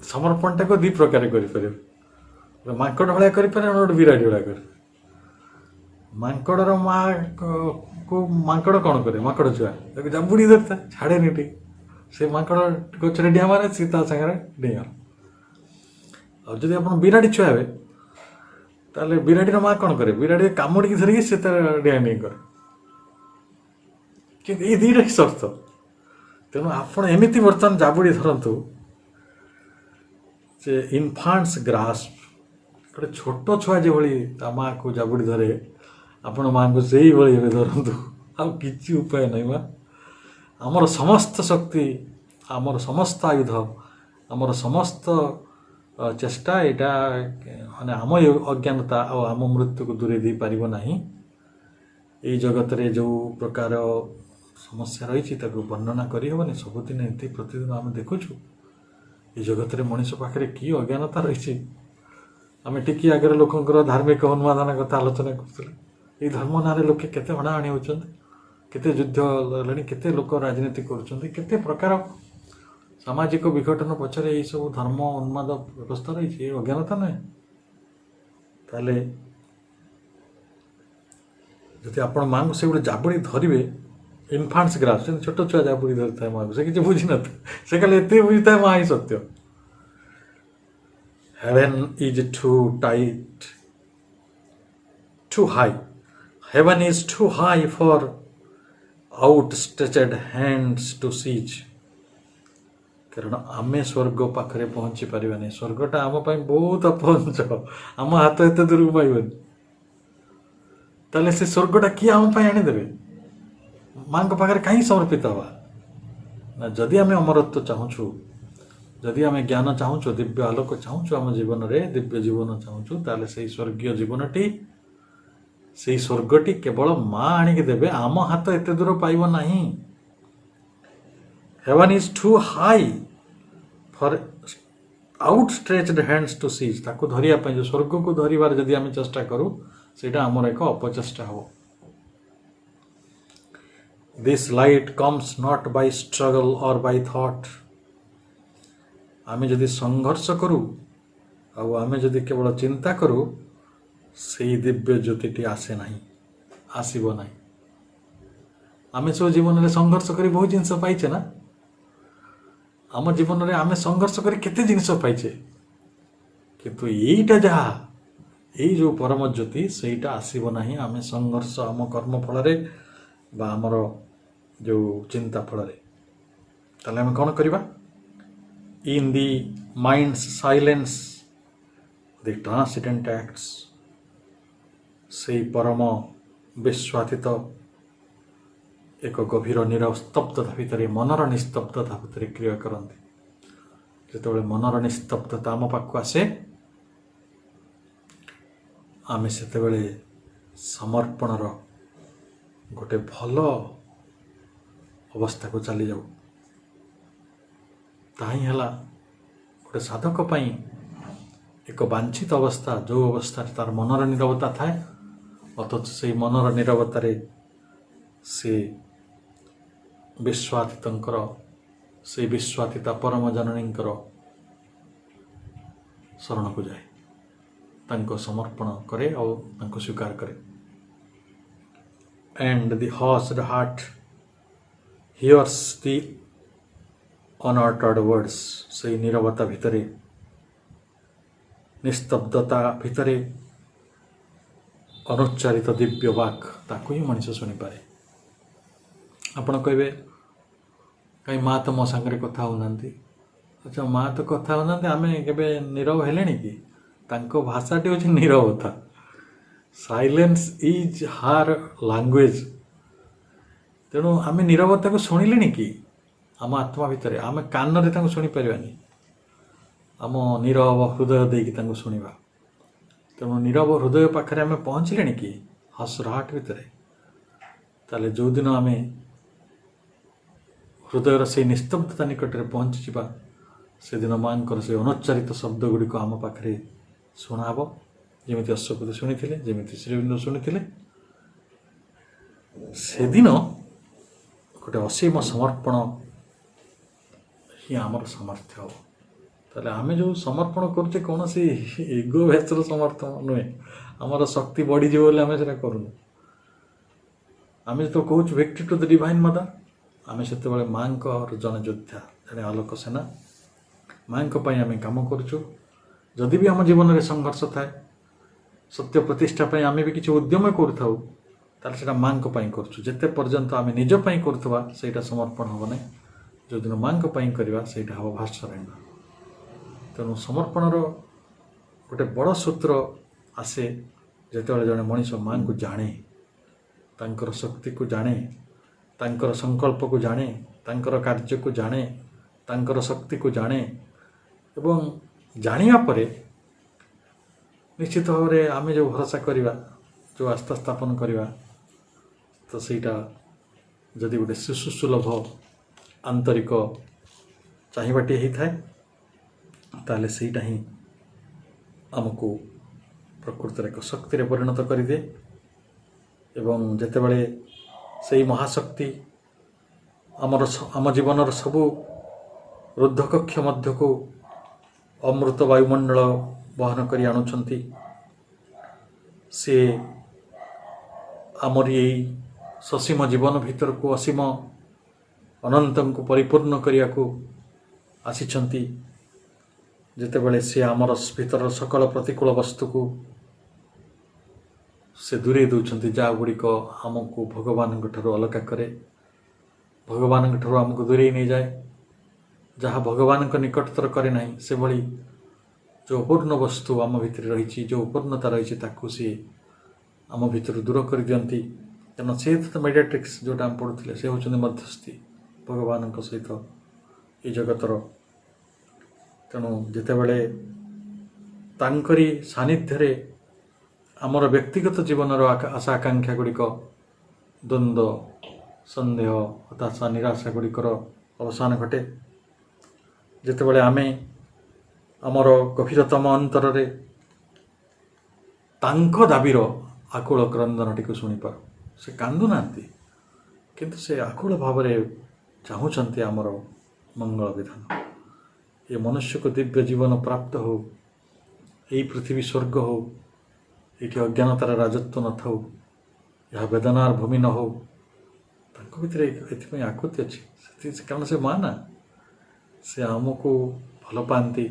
Speaker 5: ସମର୍ପଣଟାକୁ ଦୁଇ ପ୍ରକାର କରିପାରିବ। ମାଙ୍କଡ଼ ଭଳିଆ କରିପାରିବ, ଗୋଟେ ବିରାଡ଼ି ଭଳିଆ କରିପାରିବ। ମାଙ୍କଡ଼ର ମାକୁ ମାଙ୍କଡ଼ କ'ଣ କରେ? ମାଙ୍କଡ଼ ଛୁଆ ତାକୁ ଜାବୁଡ଼ି ଧରିଥାଏ, ଛାଡ଼େନି ଟିକେ। ସେ ମାଙ୍କଡ଼ ଗଛରେ ଡିଆଁ ମାରେ, ସେ ତା ସାଙ୍ଗରେ ଡିଆଁ। ଆଉ ଯଦି ଆପଣ ବିରାଡ଼ି ଛୁଆ ହେବେ, ତାହେଲେ ବିରାଡ଼ିର ମା କ'ଣ କରେ? ବିରାଡ଼ି କାମୁଡ଼ିକି ଧରିକି ସେ ତାର ଡିଆଁ ଡିଆଁ କରେ। କିନ୍ତୁ ଏଇ ଦୁଇଟା ହିଁ ସର୍ତ୍ତ। ତେଣୁ ଆପଣ ଏମିତି ବର୍ତ୍ତମାନ ଜାବୁଡ଼ି ଧରନ୍ତୁ ଯେ ଇନଫାଣ୍ଟସ୍ ଗ୍ରାସ୍ପ, ଗୋଟେ ଛୋଟ ଛୁଆ ଯେଭଳି ତା ମାଆକୁ ଜାବୁଡ଼ି ଧରେ, ଆପଣ ମାଆଙ୍କୁ ସେଇଭଳି ଏବେ ଧରନ୍ତୁ। ଆଉ କିଛି ଉପାୟ ନାହିଁ। ମା ଆମର ସମସ୍ତ ଶକ୍ତି, ଆମର ସମସ୍ତ ଆୟୁଧ, ଆମର ସମସ୍ତ ଚେଷ୍ଟା, ଏଇଟା ମାନେ ଆମ ଅଜ୍ଞାନତା ଆଉ ଆମ ମୃତ୍ୟୁକୁ ଦୂରେଇ ଦେଇପାରିବ ନାହିଁ। ଏଇ ଜଗତରେ ଯେଉଁ ପ୍ରକାର ସମସ୍ୟା ରହିଛି ତାକୁ ବର୍ଣ୍ଣନା କରିହେବନି। ସବୁଦିନ ଏମିତି ପ୍ରତିଦିନ ଆମେ ଦେଖୁଛୁ ଏ ଜଗତରେ ମଣିଷ ପାଖରେ କି ଅଜ୍ଞାନତା ରହିଛି। ଆମେ ଟିକିଏ ଆଗରେ ଲୋକଙ୍କର ଧାର୍ମିକ ଉନ୍ମାଦନା କଥା ଆଲୋଚନା କରୁଥିଲେ। ଏଇ ଧର୍ମ ନାଁରେ ଲୋକେ କେତେ ହଣାହଣି ହେଉଛନ୍ତି, କେତେ ଯୁଦ୍ଧ ହେଲେଣି, କେତେ ଲୋକ ରାଜନୀତି କରୁଛନ୍ତି, କେତେ ପ୍ରକାର ସାମାଜିକ ବିଘଟନ ପଛରେ ଏଇସବୁ ଧର୍ମ ଉନ୍ମାଦ ବ୍ୟବସ୍ଥା ରହିଛି। ଏ ଅଜ୍ଞାନତା ନୁହେଁ। ତାହେଲେ ଯଦି ଆପଣ ମାଆଙ୍କୁ ସେଭଳି ଜାବୁଡ଼ି ଧରିବେ, ଇନଫାଣ୍ଟସ୍ ଗ୍ରାସ୍ପ, ସେମିତି ଛୋଟ ଛୁଆ ଜାବୁଡ଼ି ଧରିଥାଏ ମାଆକୁ, ସେ କିଛି ବୁଝିନଥାଏ। ସେ ଖାଲି ଏତେ ବୁଝିଥାଏ, ମା ହିଁ ସତ୍ୟ। Heaven is too tight, too high. Heaven is too high for outstretched hands to seize। କାରଣ ଆମେ ସ୍ୱର୍ଗ ପାଖରେ ପହଞ୍ଚି ପାରିବାନି। ସ୍ୱର୍ଗଟା ଆମ ପାଇଁ ବହୁତ ଅପହଞ୍ଚ, ଆମ ହାତ ଏତେ ଦୂରକୁ ପାଇବନି। ତାହେଲେ ସେ ସ୍ୱର୍ଗଟା କିଏ ଆମ ପାଇଁ ଆଣିଦେବେ? ମାଙ୍କ ପାଖରେ କାହିଁକି ସମର୍ପିତ ହେବା? ନା, ଯଦି ଆମେ ଅମରତ୍ୱ ଚାହୁଁଛୁ, ଯଦି ଆମେ ଜ୍ଞାନ ଚାହୁଁଛୁ, ଦିବ୍ୟ ଆଲୋକ ଚାହୁଁଛୁ, ଆମ ଜୀବନରେ ଦିବ୍ୟ ଜୀବନ ଚାହୁଁଛୁ, ତାହେଲେ ସେଇ ସ୍ୱର୍ଗୀୟ ଜୀବନଟି, ସେଇ ସ୍ୱର୍ଗଟି କେବଳ ମା ଆଣିକି ଦେବେ। ଆମ ହାତ ଏତେ ଦୂର ପାଇବ ନାହିଁ। Heaven is too high for outstretched hands to seize। ତାକୁ ଧରିବା ପାଇଁ, ଯେଉଁ ସ୍ୱର୍ଗକୁ ଧରିବାର ଯଦି ଆମେ ଚେଷ୍ଟା କରୁ, ସେଇଟା ଆମର ଏକ ଅପଚେଷ୍ଟା ହେବ। This light comes not by struggle or by thought। ଆମେ ଯଦି ସଂଘର୍ଷ କରୁ ଆଉ ଆମେ ଯଦି କେବଳ ଚିନ୍ତା କରୁ, ସେଇ ଦିବ୍ୟ ଜ୍ୟୋତିଟି ଆସେ ନାହିଁ, ଆସିବ ନାହିଁ। ଆମେ ସବୁ ଜୀବନରେ ସଂଘର୍ଷ କରି ବହୁତ ଜିନିଷ ପାଇଛେ ନା। ଆମ ଜୀବନରେ ଆମେ ସଂଘର୍ଷ କରି କେତେ ଜିନିଷ ପାଇଛେ, କିନ୍ତୁ ଏଇଟା ଯାହା, ଏଇ ଯେଉଁ ପରମ ଜ୍ୟୋତି, ସେଇଟା ଆସିବ ନାହିଁ ଆମେ ସଂଘର୍ଷ, ଆମ କର୍ମ ଫଳରେ ବା ଆମର ଯେଉଁ ଚିନ୍ତା ଫଳରେ। ତାହେଲେ ଆମେ କ'ଣ କରିବା? In the mind's silence, the transcendent acts। ସେଇ ପରମ ବିଶ୍ୱାତୀତ ଏକ ଗଭୀର ନିରସ୍ତବ୍ଧତା ଭିତରେ ମନର ନିସ୍ତବ୍ଧତା ଭିତରେ କ୍ରିୟା କରନ୍ତି। ଯେତେବେଳେ ମନର ନିସ୍ତବ୍ଧତା ଆମ ପାଖକୁ ଆସେ ଆମେ ସେତେବେଳେ ସମର୍ପଣର ଗୋଟେ ଭଲ ଅବସ୍ଥାକୁ ଚାଲିଯାଉ। ତାହା ହିଁ ହେଲା ଗୋଟେ ସାଧକ ପାଇଁ ଏକ ବାଞ୍ଛିତ ଅବସ୍ଥା, ଯେଉଁ ଅବସ୍ଥାରେ ତାର ମନର ନୀରବତା ଥାଏ, ଅଥଚ ସେଇ ମନର ନୀରବତାରେ ସେ ବିଶ୍ୱାତୀତଙ୍କର, ସେଇ ବିଶ୍ୱାତୀତା ପରମ ଜନନୀଙ୍କର ଶରଣକୁ ଯାଏ, ତାଙ୍କୁ ସମର୍ପଣ କରେ ଆଉ ତାଙ୍କୁ ସ୍ୱୀକାର କରେ। And the hushed heart hears the unuttered words। ସେଇ ନୀରବତା ଭିତରେ, ନିସ୍ତବ୍ଧତା ଭିତରେ ଅନୁଚ୍ଚାରିତ ଦିବ୍ୟ ବାକ୍, ତାକୁ ହିଁ ମଣିଷ ଶୁଣିପାରେ। ଆପଣ କହିବେ କାହିଁ ମା ତ ମୋ ସାଙ୍ଗରେ କଥା ହେଉନାହାନ୍ତି। ଆଚ୍ଛା, ମା ତ କଥା ହେଉନାହାନ୍ତି, ଆମେ କେବେ ନୀରବ ହେଲେଣି କି? ତାଙ୍କ ଭାଷାଟି ହେଉଛି ନୀରବତା। ସାଇଲେନ୍ସ ଇଜ୍ ହାର୍ ଲାଙ୍ଗୁଏଜ୍। ତେଣୁ ଆମେ ନୀରବତାକୁ ଶୁଣିଲେଣି କି ଆମ ଆତ୍ମା ଭିତରେ? ଆମେ କାନରେ ତାଙ୍କୁ ଶୁଣିପାରିବାନି, ଆମ ନୀରବ ହୃଦୟ ଦେଇକି ତାଙ୍କୁ ଶୁଣିବା। ତେଣୁ ନୀରବ ହୃଦୟ ପାଖରେ ଆମେ ପହଞ୍ଚିଲେଣି କି ହସରାହଟ ଭିତରେ? ତାହେଲେ ଯେଉଁଦିନ ଆମେ ହୃଦୟର ସେଇ ନିସ୍ତବ୍ଧତା ନିକଟରେ ପହଞ୍ଚିଯିବା, ସେଦିନ ମାଙ୍କର ସେ ଅନୁଚ୍ଚାରିତ ଶବ୍ଦ ଗୁଡ଼ିକ ଆମ ପାଖରେ ଶୁଣାହେବ। ଯେମିତି ଅଶ୍ୱପତି ଶୁଣିଥିଲେ, ଯେମିତି ଶ୍ରୀବିନ୍ଦୁ ଶୁଣିଥିଲେ। ସେଦିନ ଗୋଟେ ଅସୀମ ସମର୍ପଣ ହିଁ ଆମର ସାମର୍ଥ୍ୟ ହେବ। ତାହେଲେ ଆମେ ଯେଉଁ ସମର୍ପଣ କରୁଛେ କୌଣସି ଇଗୋ ବେସ୍ର ସମର୍ଥନ ନୁହେଁ। ଆମର ଶକ୍ତି ବଢ଼ିଯିବ ବୋଲି ଆମେ ସେଟା କରୁନୁ। ଆମେ ଯେତେବେଳେ କହୁଛୁ ଭିକ୍ଟରି ଟୁ ଦ ଡିଭାଇନ୍ ମଦର, ଆମେ ସେତେବେଳେ ମାଙ୍କର ଜଣେ ଯୋଦ୍ଧା, ଜଣେ ଆଲୋକ ସେନା। ମାଙ୍କ ପାଇଁ ଆମେ କାମ କରୁଛୁ। ଯଦି ବି ଆମ ଜୀବନରେ ସଂଘର୍ଷ ଥାଏ, ସତ୍ୟ ପ୍ରତିଷ୍ଠା ପାଇଁ ଆମେ ବି କିଛି ଉଦ୍ୟମ କରୁଥାଉ, ତାହେଲେ ସେଇଟା ମାଙ୍କ ପାଇଁ କରୁଛୁ। ଯେତେ ପର୍ଯ୍ୟନ୍ତ ଆମେ ନିଜ ପାଇଁ କରୁଥିବା ସେଇଟା ସମର୍ପଣ ହେବ ନାହିଁ। ଯେଉଁଦିନ ମାଙ୍କ ପାଇଁ କରିବା ସେଇଟା ହେବ ଭାସ୍କରାୟଣ। ତେଣୁ ସମର୍ପଣର ଗୋଟେ ବଡ଼ ସୂତ୍ର ଆସେ ଯେତେବେଳେ ଜଣେ ମଣିଷ ମାଙ୍କୁ ଜାଣେ, ତାଙ୍କର ଶକ୍ତିକୁ ଜାଣେ, ତାଙ୍କର ସଂକଳ୍ପକୁ ଜାଣେ, ତାଙ୍କର କାର୍ଯ୍ୟକୁ ଜାଣେ, ତାଙ୍କର ଶକ୍ତିକୁ ଜାଣେ। ଏବଂ ଜାଣିବା ପରେ ନିଶ୍ଚିତ ଭାବରେ ଆମେ ଯେଉଁ ଭରସା କରିବା, ଯେଉଁ ଆସ୍ଥା ସ୍ଥାପନ କରିବା, ତ ସେଇଟା ଯଦି ଗୋଟେ ଶିଶୁ ସୁଲଭ ଆନ୍ତରିକ ଚାହିଁବାଟିଏ ହେଇଥାଏ, ତାହେଲେ ସେଇଟା ହିଁ ଆମକୁ ପ୍ରକୃତରେ ଏକ ଶକ୍ତିରେ ପରିଣତ କରିଦିଏ। ଏବଂ ଯେତେବେଳେ ସେଇ ମହାଶକ୍ତି ଆମ ଜୀବନର ସବୁ ରୁଦ୍ଧକକ୍ଷ ମଧ୍ୟକୁ ଅମୃତ ବାୟୁମଣ୍ଡଳ ବହନ କରି ଆଣୁଛନ୍ତି, ସେ ଆମରି ଏଇ ସସୀମ ଜୀବନ ଭିତରକୁ ଅସୀମ ଅନନ୍ତଙ୍କୁ ପରିପୂର୍ଣ୍ଣ କରିବାକୁ ଆସିଛନ୍ତି। ଯେତେବେଳେ ସେ ଆମର ଭିତରର ସକଳ ପ୍ରତିକୂଳ ବସ୍ତୁକୁ ସେ ଦୂରେଇ ଦେଉଛନ୍ତି, ଯାହା ଗୁଡ଼ିକ ଆମକୁ ଭଗବାନଙ୍କ ଠାରୁ ଅଲଗା କରେ, ଭଗବାନଙ୍କ ଠାରୁ ଆମକୁ ଦୂରେଇ ନେଇଯାଏ, ଯାହା ଭଗବାନଙ୍କ ନିକଟତର କରେ ନାହିଁ, ସେଭଳି ଯେଉଁ ଅପୂର୍ଣ୍ଣ ବସ୍ତୁ ଆମ ଭିତରେ ରହିଛି, ଯେଉଁ ଅପୂର୍ଣ୍ଣତା ରହିଛି, ତାକୁ ସିଏ ଆମ ଭିତରୁ ଦୂର କରିଦିଅନ୍ତି। ତେଣୁ ସେ ତ ମେଡ଼ିଆଟ୍ରିକ୍ସ ଯେଉଁଟା ଆମେ ପଢ଼ୁଥିଲେ, ସେ ହେଉଛନ୍ତି ମଧ୍ୟସ୍ଥି ଭଗବାନଙ୍କ ସହିତ ଏଇ ଜଗତର। ତେଣୁ ଯେତେବେଳେ ତାଙ୍କରି ସାନ୍ନିଧ୍ୟରେ ଆମର ବ୍ୟକ୍ତିଗତ ଜୀବନର ଆଶା ଆକାଂକ୍ଷା ଗୁଡ଼ିକ, ଦ୍ୱନ୍ଦ୍ୱ, ସନ୍ଦେହ, ହତାଶା, ନିରାଶା ଗୁଡ଼ିକର ଅବସାନ ଘଟେ, ଯେତେବେଳେ ଆମେ ଆମର ଗଭୀରତମ ଅନ୍ତରରେ ତାଙ୍କ ଦାବିର ଆକୁଳ କ୍ରନ୍ଦନଟିକୁ ଶୁଣିପାରୁ। ସେ କାନ୍ଦୁନାହାନ୍ତି, କିନ୍ତୁ ସେ ଆକୁଳ ଭାବରେ ଚାହୁଁଛନ୍ତି ଆମର ମଙ୍ଗଳ ବିଧାନ। ଏ ମନୁଷ୍ୟକୁ ଦିବ୍ୟ ଜୀବନ ପ୍ରାପ୍ତ ହେଉ, ଏହି ପୃଥିବୀ ସ୍ୱର୍ଗ ହେଉ, ଏଇଠି ଅଜ୍ଞାନତାର ରାଜତ୍ୱ ନଥାଉ, ଏହା ବେଦନାର ଭୂମି ନ ହେଉ। ତାଙ୍କ ଭିତରେ ଏଥିପାଇଁ ଆକୁତି ଅଛି। କାରଣ ସେ ମା ନା, ସେ ଆମକୁ ଭଲ ପାଆନ୍ତି।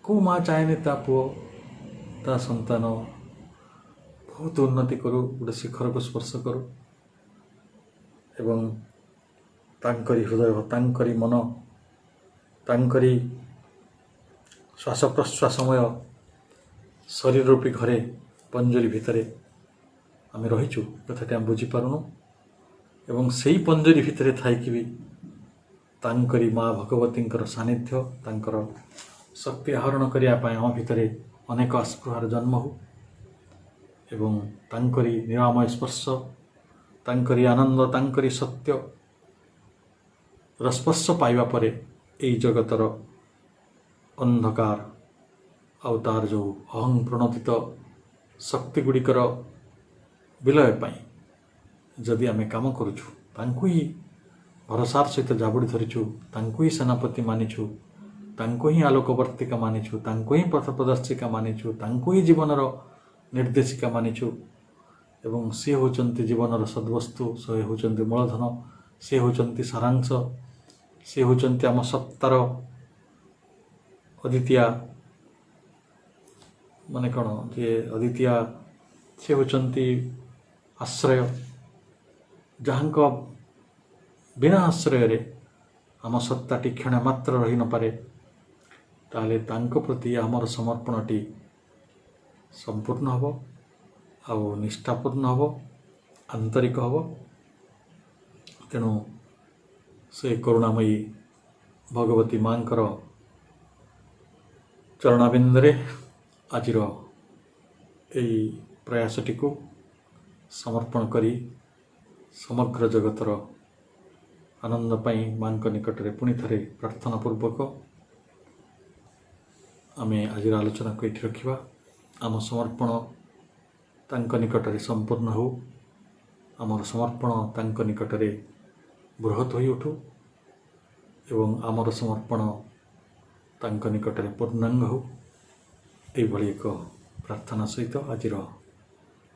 Speaker 5: କେଉଁ ମା ଚାହେଁନି ତା ପୁଅ, ତା ସନ୍ତାନ ବହୁତ ଉନ୍ନତି କରୁ, ଗୋଟେ ଶିଖରକୁ ସ୍ପର୍ଶ କରୁ, ଏବଂ ତାଙ୍କରି ହୃଦୟ, ତାଙ୍କରି ମନ, ତାଙ୍କରି ଶ୍ୱାସ ପ୍ରଶ୍ୱାସମୟ ଶରୀର ରୂପୀ ଘରେ, ପଞ୍ଜୁରୀ ଭିତରେ ଆମେ ରହିଛୁ। କଥାଟି ଆମେ ବୁଝିପାରୁନୁ। ଏବଂ ସେଇ ପଞ୍ଜରୀ ଭିତରେ ଥାଇକି ବି ତାଙ୍କରି ମା ଭଗବତୀଙ୍କର ସାନ୍ନିଧ୍ୟ ତାଙ୍କର ଶକ୍ତି ଆହରଣ କରିବା ପାଇଁ ଆମ ଭିତରେ ଅନେକ ଆସ୍ପୃହାର ଜନ୍ମ ହେଉ ଏବଂ ତାଙ୍କରି ନିରାମୟ ସ୍ପର୍ଶ ତାଙ୍କରି ଆନନ୍ଦ ତାଙ୍କରି ସତ୍ୟର ସ୍ପର୍ଶ ପାଇବା ପରେ ଏହି ଜଗତର ଅନ୍ଧକାର ଆଉ ତାର ଯେଉଁ ଅହଂ ପ୍ରଣୋଦିତ ଶକ୍ତି ଗୁଡ଼ିକର ବିଲୟ ପାଇଁ ଯଦି ଆମେ କାମ କରୁଛୁ, ତାଙ୍କୁ ହିଁ ଭରସାର ସହିତ ଜାବୁଡ଼ି ଧରିଛୁ, ତାଙ୍କୁ ହିଁ ସେନାପତି ମାନିଛୁ, ତାଙ୍କୁ ହିଁ ଆଲୋକବର୍ତ୍ତିକା ମାନିଛୁ, ତାଙ୍କୁ ହିଁ ପଥ ପ୍ରଦର୍ଶିକା ମାନିଛୁ, ତାଙ୍କୁ ହିଁ ଜୀବନର ନିର୍ଦ୍ଦେଶିକା ମାନିଛୁ ଏବଂ ସେ ହେଉଛନ୍ତି ଜୀବନର ସଦ୍ବସ୍ତୁ, ସେ ହେଉଛନ୍ତି ମୂଳଧନ, ସେ ହେଉଛନ୍ତି ସାରାଂଶ, ସେ ହେଉଛନ୍ତି ଆମ ସତ୍ତାର ଅଦ୍ୱିତୀୟା ମାନେ କ'ଣ ଯେ ଅଦ୍ୱିତୀୟା ସେ ହେଉଛନ୍ତି ଆଶ୍ରୟ, ଯାହାଙ୍କ ବିନା ଆଶ୍ରୟରେ ଆମ ସତ୍ତାଟି କ୍ଷଣ ମାତ୍ର ରହି ନପାରେ। ତାହେଲେ ତାଙ୍କ ପ୍ରତି ଆମର ସମର୍ପଣଟି ସମ୍ପୂର୍ଣ୍ଣ ହେବ ଆଉ ନିଷ୍ଠାପୂର୍ଣ୍ଣ ହେବ, ଆନ୍ତରିକ ହେବ। ତେଣୁ ସେ କରୁଣାମୟୀ ଭଗବତୀ ମାଙ୍କର ଚରଣାବିନ୍ଦରେ ଆଜିର ଏହି ପ୍ରୟାସଟିକୁ ସମର୍ପଣ କରି ସମଗ୍ର ଜଗତର ଆନନ୍ଦ ପାଇଁ ମାଙ୍କ ନିକଟରେ ପୁଣି ଥରେ ପ୍ରାର୍ଥନା ପୂର୍ବକ ଆମେ ଆଜିର ଆଲୋଚନାକୁ ଏଠି ରଖିବା। ଆମ ସମର୍ପଣ ତାଙ୍କ ନିକଟରେ ସମ୍ପୂର୍ଣ୍ଣ ହେଉ, ଆମର ସମର୍ପଣ ତାଙ୍କ ନିକଟରେ ବୃହତ୍ ହୋଇ ଉଠୁ ଏବଂ ଆମର ସମର୍ପଣ ତାଙ୍କ ନିକଟରେ ପୂର୍ଣ୍ଣାଙ୍ଗ ହେଉ। ଏଇଭଳି ଏକ ପ୍ରାର୍ଥନା ସହିତ ଆଜିର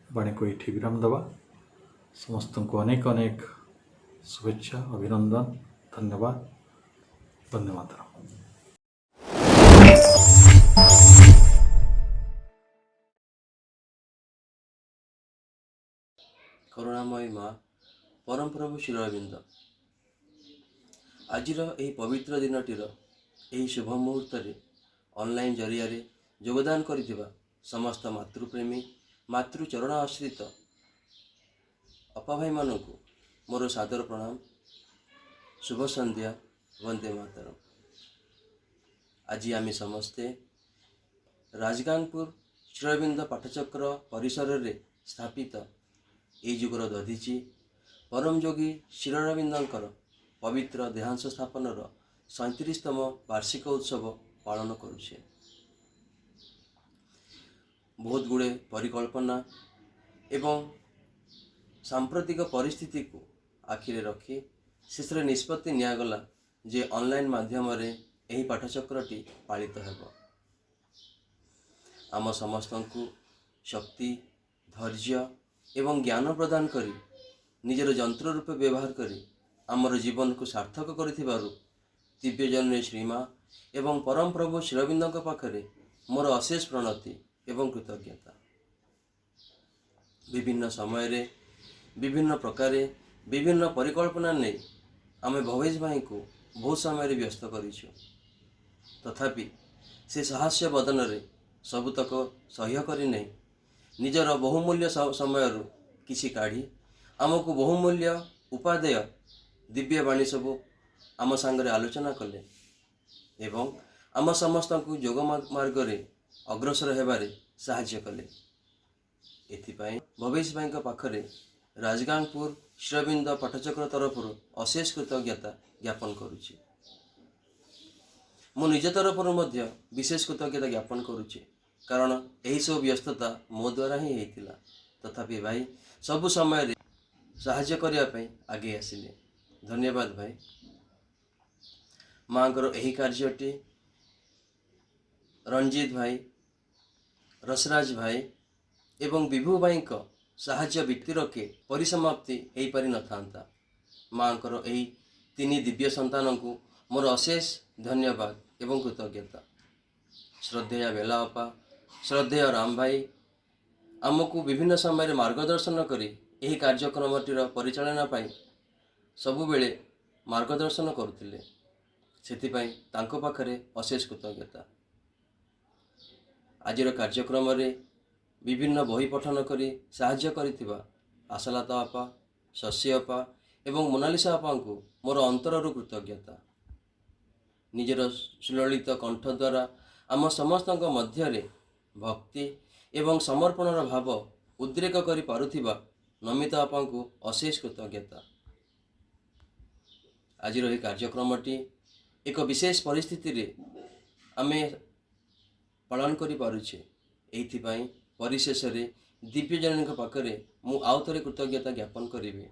Speaker 5: ବାଣୀକୁ ଏଠି ବିରାମ ଦେବା। ସମସ୍ତଙ୍କୁ ଅନେକ ଅନେକ शुभेच्छा, अभिनंदन, धन्यवाद, वंदे मातरम।
Speaker 6: करुणामयी माँ परम प्रभु श्री अरविंद आजिर एही पवित्र दिनटीर एही शुभ मुहूर्त ऑनलाइन जरिया योगदान करिथिबा समस्त मातृप्रेमी मातृचरण आश्रित अपा भाई मानकु मोर सादर प्रणाम, शुभ संध्या, वंदे मातरम। आज आम समस्ते राजगांगपुर श्री अरविंद पाठचक्र परिसर रे स्थापित ए जुगर दधीची परम योगी श्री अरविंदर पवित्र देहांश स्थापनर 37तम वार्षिक उत्सव पालन करुछे। बहुत गुड़े परिकल्पना एवं सांप्रतिक परिस्थिति को आखिरे रखी शेष निष्पत्ति निगला जे ऑनलाइन माध्यम रे एही पाठचक्रटी पालित हेबो। आम समस्त को शक्ति, धैर्य एवं ज्ञान प्रदान करी निजर यंत्र रूपे व्यवहार करी आमर जीवन को सार्थक करिथिबारु दिव्य जननी श्रीमा एवं परम प्रभु श्री अरविंदଙ୍କ पाखरे मोर अशेष प्रणति एवं कृतज्ञता। विभिन्न समय रे विभिन्न प्रकार विभिन्न परिकल्पना नहीं आम भवेश भाई को बहुत समय व्यस्त करूँ, तथापि से साहस्य बदन रे सबुतक सह्य करी नहीं निजर बहुमूल्य समय किसी काढ़ी आमको बहुमूल्य उपादेय दिव्य बाणी सब आम सांगरे आलोचना कले एवं आम समस्त को योग मार्ग रे अग्रसर हेबारे साहाय्य कले। एथिपाई भवेश भाई पाखरे राजगांगपुर श्री अरविंद पाठचक्र तरफ अशेष कृतज्ञता ज्ञापन करुछि। मो निज तरफ विशेष कृतज्ञता ज्ञापन करुछि कारण यही सब व्यस्तता मो द्वारा ही होता, तथापि भाई सबु समय साहाय्य करने आगे आसिले। धन्यवाद भाई। माँकर यही कार्यटी रंजीत भाई, रसराज भाई एवं विभु भाई को साहाय्य व्यक्तिर के परिसमाप्ति हो पारि न था। माँकर यही 3 दिव्य संतान को मोर अशेष धन्यवाद एवं कृतज्ञता। श्रद्धेय बेला अपा, श्रद्धेय राम भाई आमको विभिन्न समय मार्गदर्शन करी यही कार्यक्रमटीर परिचालना पाई सबुबेले मार्गदर्शन करुथिले, सेथिपाई तांको पाखरे अशेष कृतज्ञता। आजिर कार्यक्रम रे विभिन्न बही पठन करी साहाय्य करिथिबा आशालता अपा, शशि अपा ଏବଂ ମୋନାଲିସା ବାପାଙ୍କୁ ମୋର ଅନ୍ତରରୁ କୃତଜ୍ଞତା। ନିଜର ସୁଲଳିତ କଣ୍ଠ ଦ୍ୱାରା ଆମ ସମସ୍ତଙ୍କ ମଧ୍ୟରେ ଭକ୍ତି ଏବଂ ସମର୍ପଣର ଭାବ ଉଦ୍ରେକ କରିପାରୁଥିବା ନମିତା ବାପାଙ୍କୁ ଅଶେଷ କୃତଜ୍ଞତା। ଆଜିର ଏହି କାର୍ଯ୍ୟକ୍ରମଟି ଏକ ବିଶେଷ ପରିସ୍ଥିତିରେ ଆମେ ପାଳନ କରିପାରୁଛେ। ଏଇଥିପାଇଁ ପରିଶେଷରେ ଦିବ୍ୟଜନନୀଙ୍କ ପାଖରେ ମୁଁ ଆଉ ଥରେ କୃତଜ୍ଞତା ଜ୍ଞାପନ କରିବି।